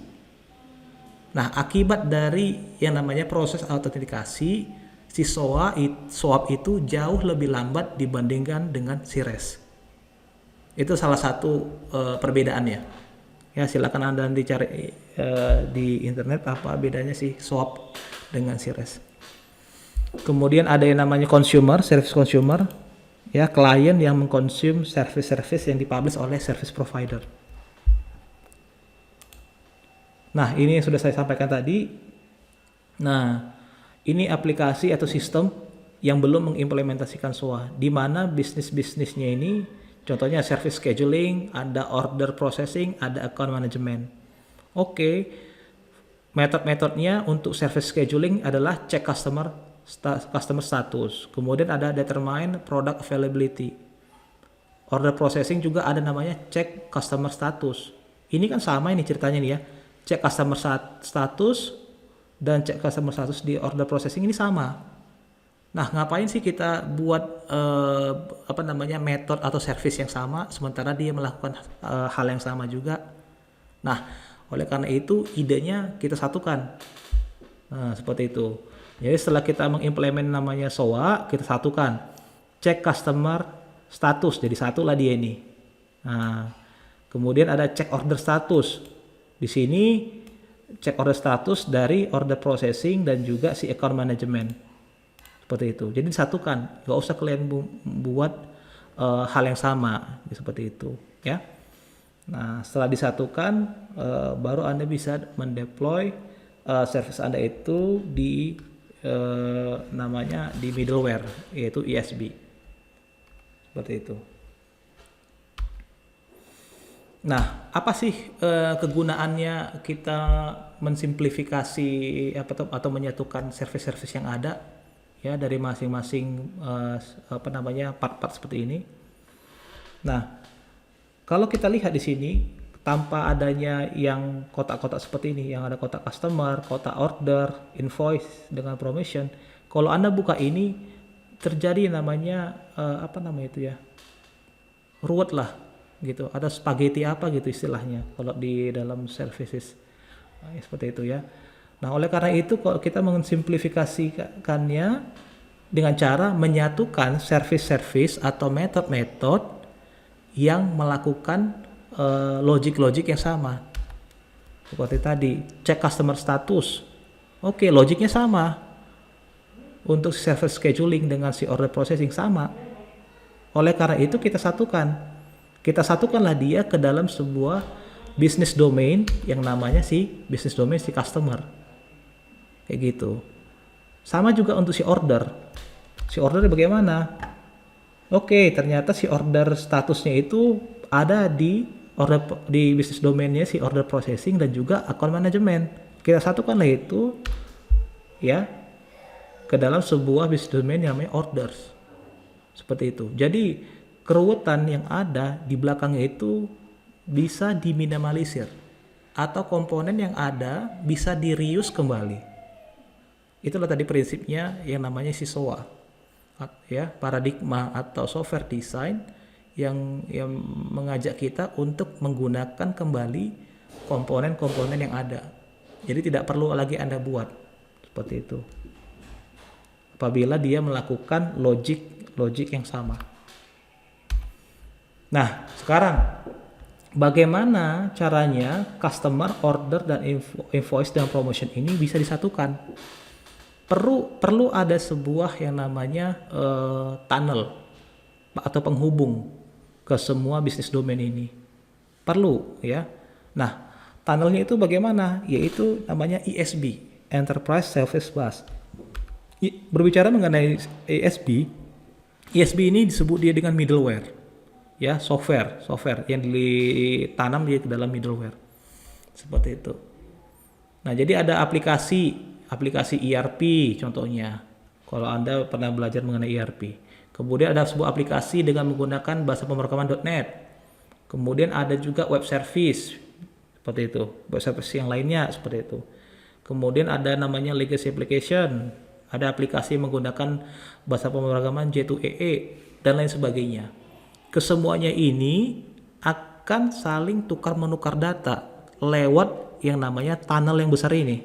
Nah, akibat dari yang namanya proses autentikasi, si SOAP itu jauh lebih lambat dibandingkan dengan si REST. Itu salah satu perbedaannya. Ya, silakan Anda dicari di internet apa bedanya si SOAP dengan si REST. Kemudian ada yang namanya service consumer. Ya, klien yang mengkonsum service-service yang dipublish oleh service provider. Nah, ini yang sudah saya sampaikan tadi. Nah, ini aplikasi atau sistem yang belum mengimplementasikan SOA, di mana bisnisnya ini, contohnya service scheduling, ada order processing, ada account management. Oke, metode-metodenya untuk service scheduling adalah cek customer status, kemudian ada determine product availability. Order processing juga ada namanya cek customer status. Ini kan sama ini ceritanya nih ya, cek customer status dan cek customer status di order processing ini sama. Nah, ngapain sih kita buat metode atau service yang sama sementara dia melakukan hal yang sama juga? Nah, oleh karena itu idenya kita satukan. Nah, seperti itu. Jadi setelah kita mengimplement namanya SOA, kita satukan cek customer status, jadi satulah dia ini. Nah, kemudian ada cek order status. Di sini cek order status dari order processing dan juga si account management. Seperti itu. Jadi disatukan, nggak usah kalian buat hal yang sama seperti itu, ya. Nah, setelah disatukan, baru Anda bisa mendeploy service Anda itu di namanya di middleware, yaitu ESB. Seperti itu. Nah, apa sih kegunaannya kita mensimplifikasi atau menyatukan service-service yang ada ya dari masing-masing part-part seperti ini. Nah, kalau kita lihat di sini tanpa adanya yang kotak-kotak seperti ini, yang ada kotak customer, kotak order, invoice dengan promotion, kalau Anda buka ini terjadi namanya ruwet lah gitu, ada spaghetti apa gitu istilahnya kalau di dalam services. Seperti itu ya. Nah, oleh karena itu kalau kita mensimplifikasikannya dengan cara menyatukan service-service atau metode-metode yang melakukan logik-logik yang sama. Seperti tadi, cek customer status. Oke, logiknya sama. Untuk service scheduling dengan si order processing sama. Oleh karena itu kita satukan. Kita satukanlah dia ke dalam sebuah business domain yang namanya si business domain si customer. Kayak gitu. Sama juga untuk si order. Si order bagaimana? Oke, ternyata si order statusnya itu ada di business domainnya si order processing dan juga account management. Kita satukanlah itu ya ke dalam sebuah business domain yang namanya orders. Seperti itu. Jadi keruwetan yang ada di belakangnya itu bisa diminimalisir atau komponen yang ada bisa di-reuse kembali. Itulah tadi prinsipnya yang namanya si SOA. Ya, paradigma atau software design yang mengajak kita untuk menggunakan kembali komponen-komponen yang ada. Jadi tidak perlu lagi Anda buat seperti itu. Apabila dia melakukan logik yang sama. Nah, sekarang bagaimana caranya customer order dan invoice dan promotion ini bisa disatukan? Perlu ada sebuah yang namanya tunnel atau penghubung ke semua bisnis domain ini. Perlu ya. Nah, tunnelnya itu bagaimana? Yaitu namanya ESB, Enterprise Service Bus. Berbicara mengenai ESB ini disebut dia dengan middleware. Ya, software yang ditanam dia ke dalam middleware. Seperti itu. Nah, jadi ada aplikasi ERP contohnya. Kalau Anda pernah belajar mengenai ERP. Kemudian ada sebuah aplikasi dengan menggunakan bahasa pemrograman .NET. Kemudian ada juga web service seperti itu, web service yang lainnya seperti itu. Kemudian ada namanya legacy application, ada aplikasi menggunakan bahasa pemrograman J2EE dan lain sebagainya. Kesemuanya ini akan saling tukar menukar data lewat yang namanya tunnel yang besar ini.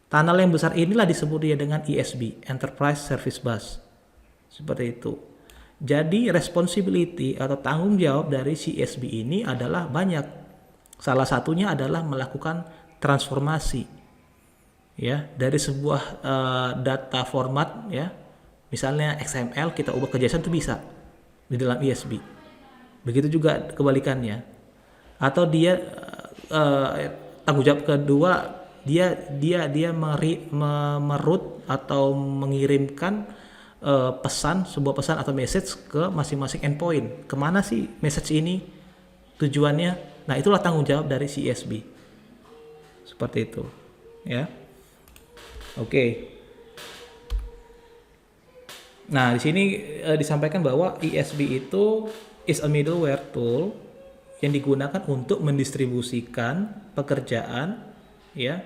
Tunnel yang besar inilah disebut dia dengan ESB, Enterprise Service Bus. Seperti itu. Jadi responsibility atau tanggung jawab dari si ESB ini adalah banyak. Salah satunya adalah melakukan transformasi ya dari sebuah data format ya. Misalnya XML kita ubah ke JSON itu bisa di dalam ESB. Begitu juga kebalikannya. Atau dia tanggung jawab kedua dia merut atau mengirimkan sebuah pesan atau message ke masing-masing endpoint. Kemana sih message ini tujuannya? Nah, itulah tanggung jawab dari si ESB. Seperti itu, ya. Oke. Nah, di sini disampaikan bahwa ESB itu is a middleware tool yang digunakan untuk mendistribusikan pekerjaan ya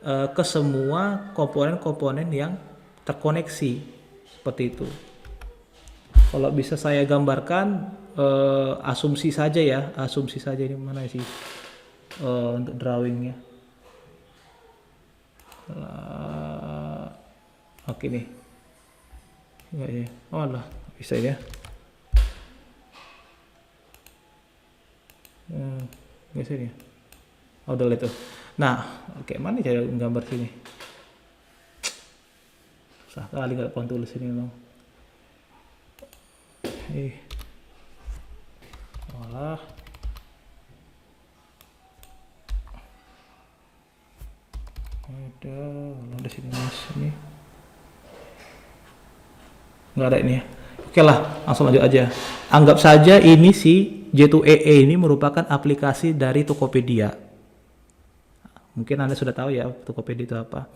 ke semua komponen-komponen yang terkoneksi. Seperti itu. Kalau bisa saya gambarkan asumsi saja ini mana sih untuk drawingnya. Oke nih. Enggak ya. Oh lah, bisa ya. Bisa ya. Oh, udah itu. Nah, oke, mana cara gambar sini? Susah kali nggak pohon tulis ini memang. Walah. Ada sini. Nggak ada ini ya. Oke lah, langsung lanjut aja. Anggap saja ini si J2EE ini merupakan aplikasi dari Tokopedia. Mungkin Anda sudah tahu ya Tokopedia itu apa.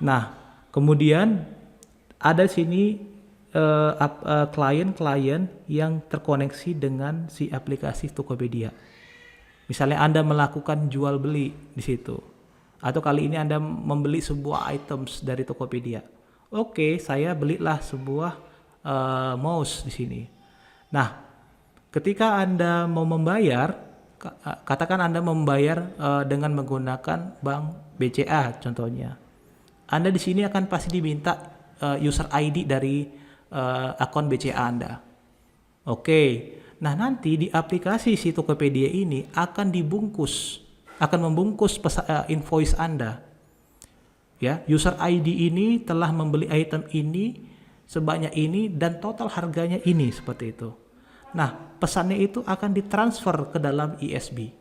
Nah, kemudian ada sini klien-klien yang terkoneksi dengan si aplikasi Tokopedia. Misalnya Anda melakukan jual beli di situ. Atau kali ini Anda membeli sebuah items dari Tokopedia. Oke, saya belilah sebuah mouse di sini. Nah, ketika Anda mau membayar, katakan Anda membayar dengan menggunakan bank BCA contohnya. Anda di sini akan pasti diminta user ID dari akun BCA Anda. Oke. Nah, nanti di aplikasi si Tokopedia ini akan membungkus invoice Anda. Ya, user ID ini telah membeli item ini sebanyak ini dan total harganya ini seperti itu. Nah, pesannya itu akan ditransfer ke dalam ISB.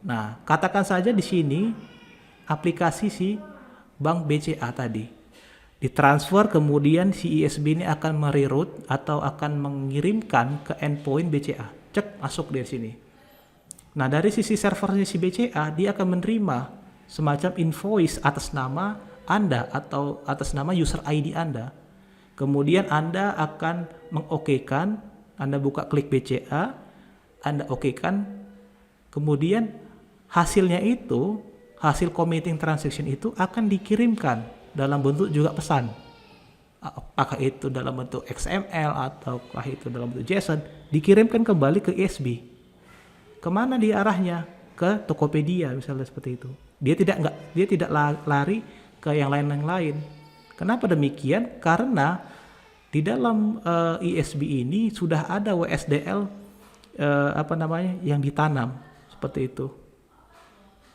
Nah, katakan saja di sini aplikasi si bank BCA tadi ditransfer, kemudian si ISB ini akan mereroute atau akan mengirimkan ke endpoint BCA. Cek masuk dari sini. Nah, dari sisi servernya si BCA, dia akan menerima semacam invoice atas nama Anda atau atas nama user ID Anda. Kemudian Anda akan mengokekan, Anda buka klik BCA, Anda okekan, kemudian hasilnya itu, hasil committing transaction itu akan dikirimkan dalam bentuk juga pesan. Apakah itu dalam bentuk XML ataukah itu dalam bentuk JSON, dikirimkan kembali ke ISB. Kemana dia arahnya? Ke Tokopedia misalnya seperti itu. Dia tidak lari ke yang lain. Kenapa demikian? Karena di dalam ISB ini sudah ada WSDL yang ditanam seperti itu.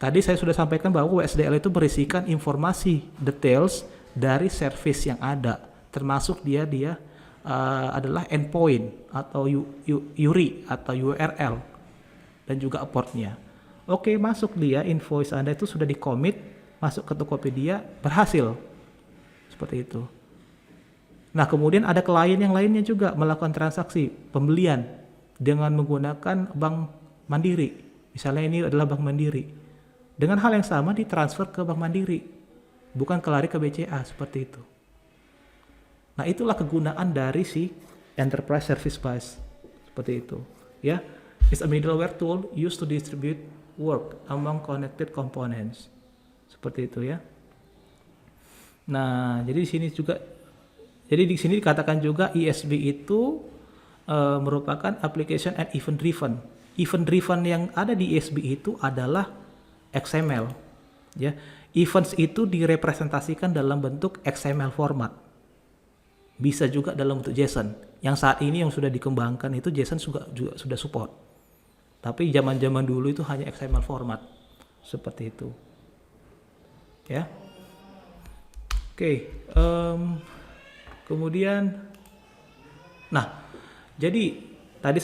Tadi saya sudah sampaikan bahwa WSDL itu berisikan informasi details dari service yang ada, termasuk dia adalah endpoint atau URI atau URL dan juga portnya. Oke, masuk dia invoice Anda itu sudah di-commit masuk ke Tokopedia, berhasil. Seperti itu. Nah, kemudian ada klien yang lainnya juga melakukan transaksi pembelian dengan menggunakan Bank Mandiri. Misalnya ini adalah Bank Mandiri. Dengan hal yang sama ditransfer ke Bank Mandiri, bukan kelari ke BCA seperti itu. Nah, itulah kegunaan dari si Enterprise Service Bus seperti itu. Ya, it's a middleware tool used to distribute work among connected components. Seperti itu ya. Nah, jadi di sini dikatakan juga ISB itu merupakan application and event driven. Event driven yang ada di ISB itu adalah XML, ya. Events itu direpresentasikan dalam bentuk XML format. Bisa juga dalam bentuk JSON. Yang saat ini yang sudah dikembangkan itu JSON juga sudah support. Tapi zaman-zaman dulu itu hanya XML format. Seperti itu. Ya. Oke, kemudian jadi tadi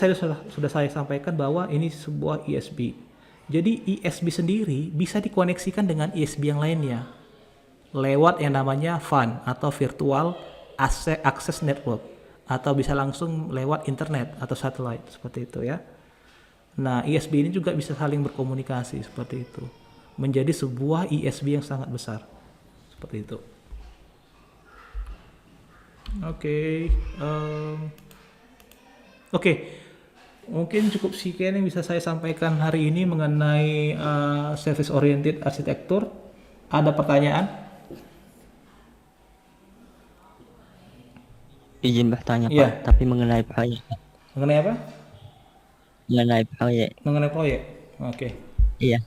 sudah saya sampaikan bahwa ini sebuah ISB. Jadi ISB sendiri bisa dikoneksikan dengan ISB yang lainnya lewat yang namanya VAN atau Virtual Access Network, atau bisa langsung lewat internet atau satelit seperti itu ya. Nah, ISB ini juga bisa saling berkomunikasi seperti itu, menjadi sebuah ISB yang sangat besar seperti itu. Oke. Mungkin cukup sekian yang bisa saya sampaikan hari ini mengenai service oriented arsitektur. Ada pertanyaan? Izin bertanya Iya. Pak, tapi mengenai proyek. Mengenai apa? Mengenai proyek. Oke. Iya.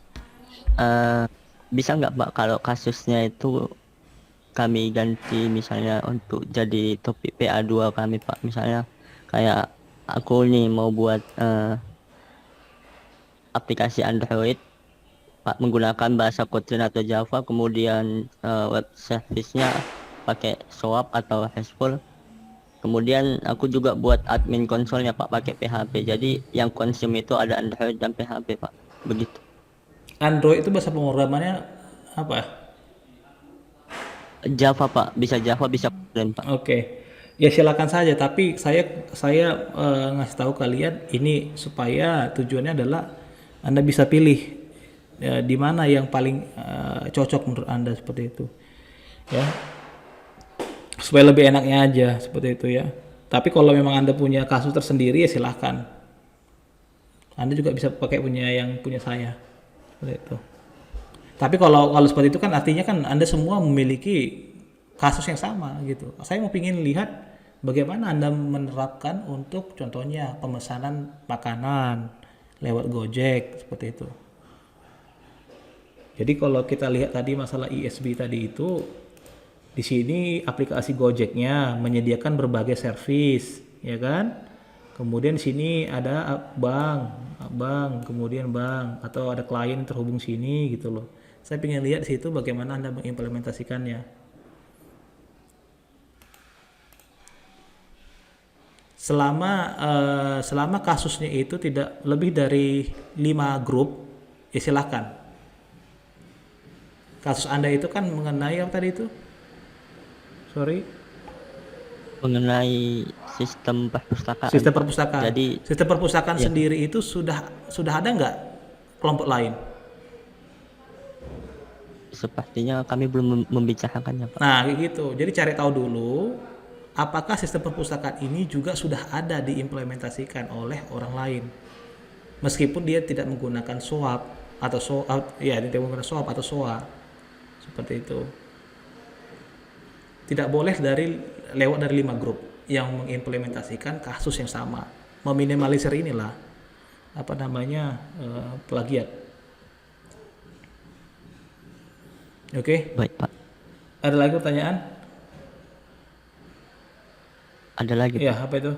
Bisa nggak Pak kalau kasusnya itu kami ganti misalnya untuk jadi topik PA2 kami Pak, misalnya kayak aku nih mau buat aplikasi Android Pak, menggunakan bahasa Kotlin atau Java, kemudian web service-nya pakai SOAP atau Haskell. Kemudian aku juga buat admin konsolnya Pak pakai PHP. Jadi yang consume itu ada Android dan PHP Pak. Begitu. Android itu bahasa pemrogramannya apa? Java Pak, bisa Java bisa Kotlin Pak. Oke. Ya silakan saja, tapi saya ngasih tahu kalian ini supaya tujuannya adalah Anda bisa pilih di mana yang paling cocok menurut Anda seperti itu. Ya. Supaya lebih enaknya aja seperti itu ya. Tapi kalau memang Anda punya kasus tersendiri ya silahkan. Anda juga bisa pakai yang punya saya. Seperti itu. Tapi kalau seperti itu kan artinya kan Anda semua memiliki kasus yang sama gitu. Saya mau pingin lihat bagaimana Anda menerapkan untuk contohnya pemesanan makanan lewat Gojek seperti itu. Jadi kalau kita lihat tadi masalah ISB tadi itu, di sini aplikasi Gojeknya menyediakan berbagai servis, ya kan? Kemudian di sini ada bank, kemudian bank atau ada klien terhubung sini gitu loh. Saya ingin lihat di situ bagaimana Anda mengimplementasikannya. Selama kasusnya itu tidak lebih dari 5 grup, ya silahkan. Kasus Anda itu kan mengenai apa tadi itu? Sorry. Mengenai sistem perpustakaan. Sistem perpustakaan. Jadi sistem perpustakaan ya. sendiri itu sudah ada nggak kelompok lain? Sepertinya kami belum membicarakannya Pak. Nah, kayak gitu. Jadi cari tahu dulu apakah sistem perpustakaan ini juga sudah ada diimplementasikan oleh orang lain. Meskipun dia tidak menggunakan SOAP atau tidak menggunakan SOAP atau SOA. Seperti itu. Tidak boleh lewat dari 5 grup yang mengimplementasikan kasus yang sama. Meminimalisir inilah plagiat. Oke. Baik Pak. Ada lagi pertanyaan? Ada lagi Ya, Pak. apa itu?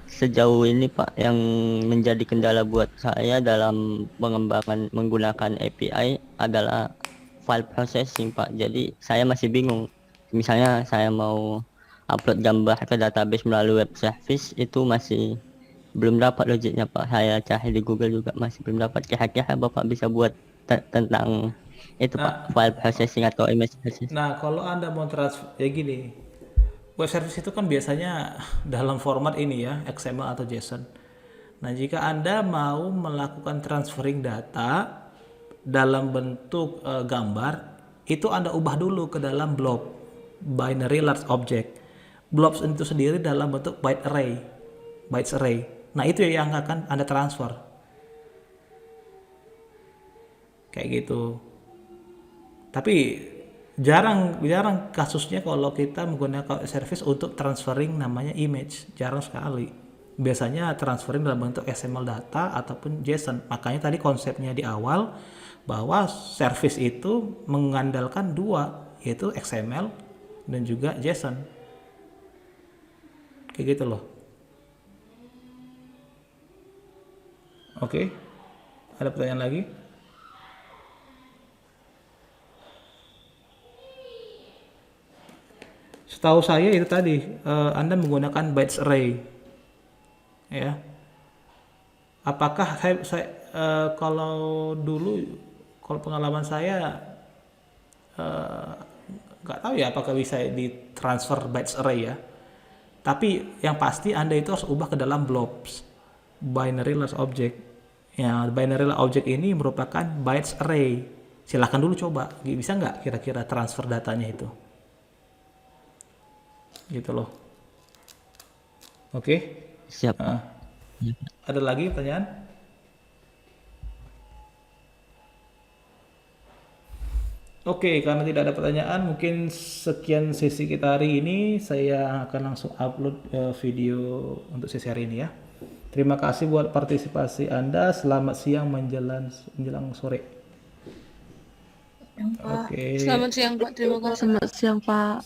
Sejauh ini Pak yang menjadi kendala buat saya dalam pengembangan menggunakan API adalah file processing Pak. Jadi saya masih bingung. Misalnya saya mau upload gambar ke database melalui web service itu masih belum dapat logiknya Pak. Saya cari di Google juga masih belum dapat. Kira-kira Bapak bisa buat tentang itu Pak, file processing atau image processing. Nah, kalau Anda mau transfer ya gini. Web service itu kan biasanya dalam format ini ya, XML atau JSON. Nah, jika Anda mau melakukan transferring data dalam bentuk gambar, itu Anda ubah dulu ke dalam blob, binary large object. Blobs itu sendiri dalam bentuk bytes array. Nah, itu yang akan Anda transfer. Kayak gitu. Tapi jarang kasusnya kalau kita menggunakan service untuk transferring namanya image, jarang sekali. Biasanya transferring dalam bentuk XML data ataupun JSON. Makanya tadi konsepnya di awal bahwa service itu mengandalkan 2, yaitu XML dan juga JSON. Kayak gitu loh. Oke. Ada pertanyaan lagi? Setahu saya itu tadi Anda menggunakan bytes array, ya. Apakah kalau pengalaman saya nggak tahu ya apakah bisa ditransfer bytes array ya. Tapi yang pasti Anda itu harus ubah ke dalam blobs, binary large object. Ya, binary large object ini merupakan bytes array. Silahkan dulu coba, bisa nggak kira-kira transfer datanya itu? Gitu loh. Oke. Siap. Ada lagi pertanyaan? Oke, karena tidak ada pertanyaan, mungkin sekian sesi kita hari ini. Saya akan langsung upload video untuk sesi hari ini ya. Terima kasih buat partisipasi Anda. Selamat siang menjelang sore. Yang Pak. Oke. Selamat siang Pak, terima kasih. Selamat siang Pak.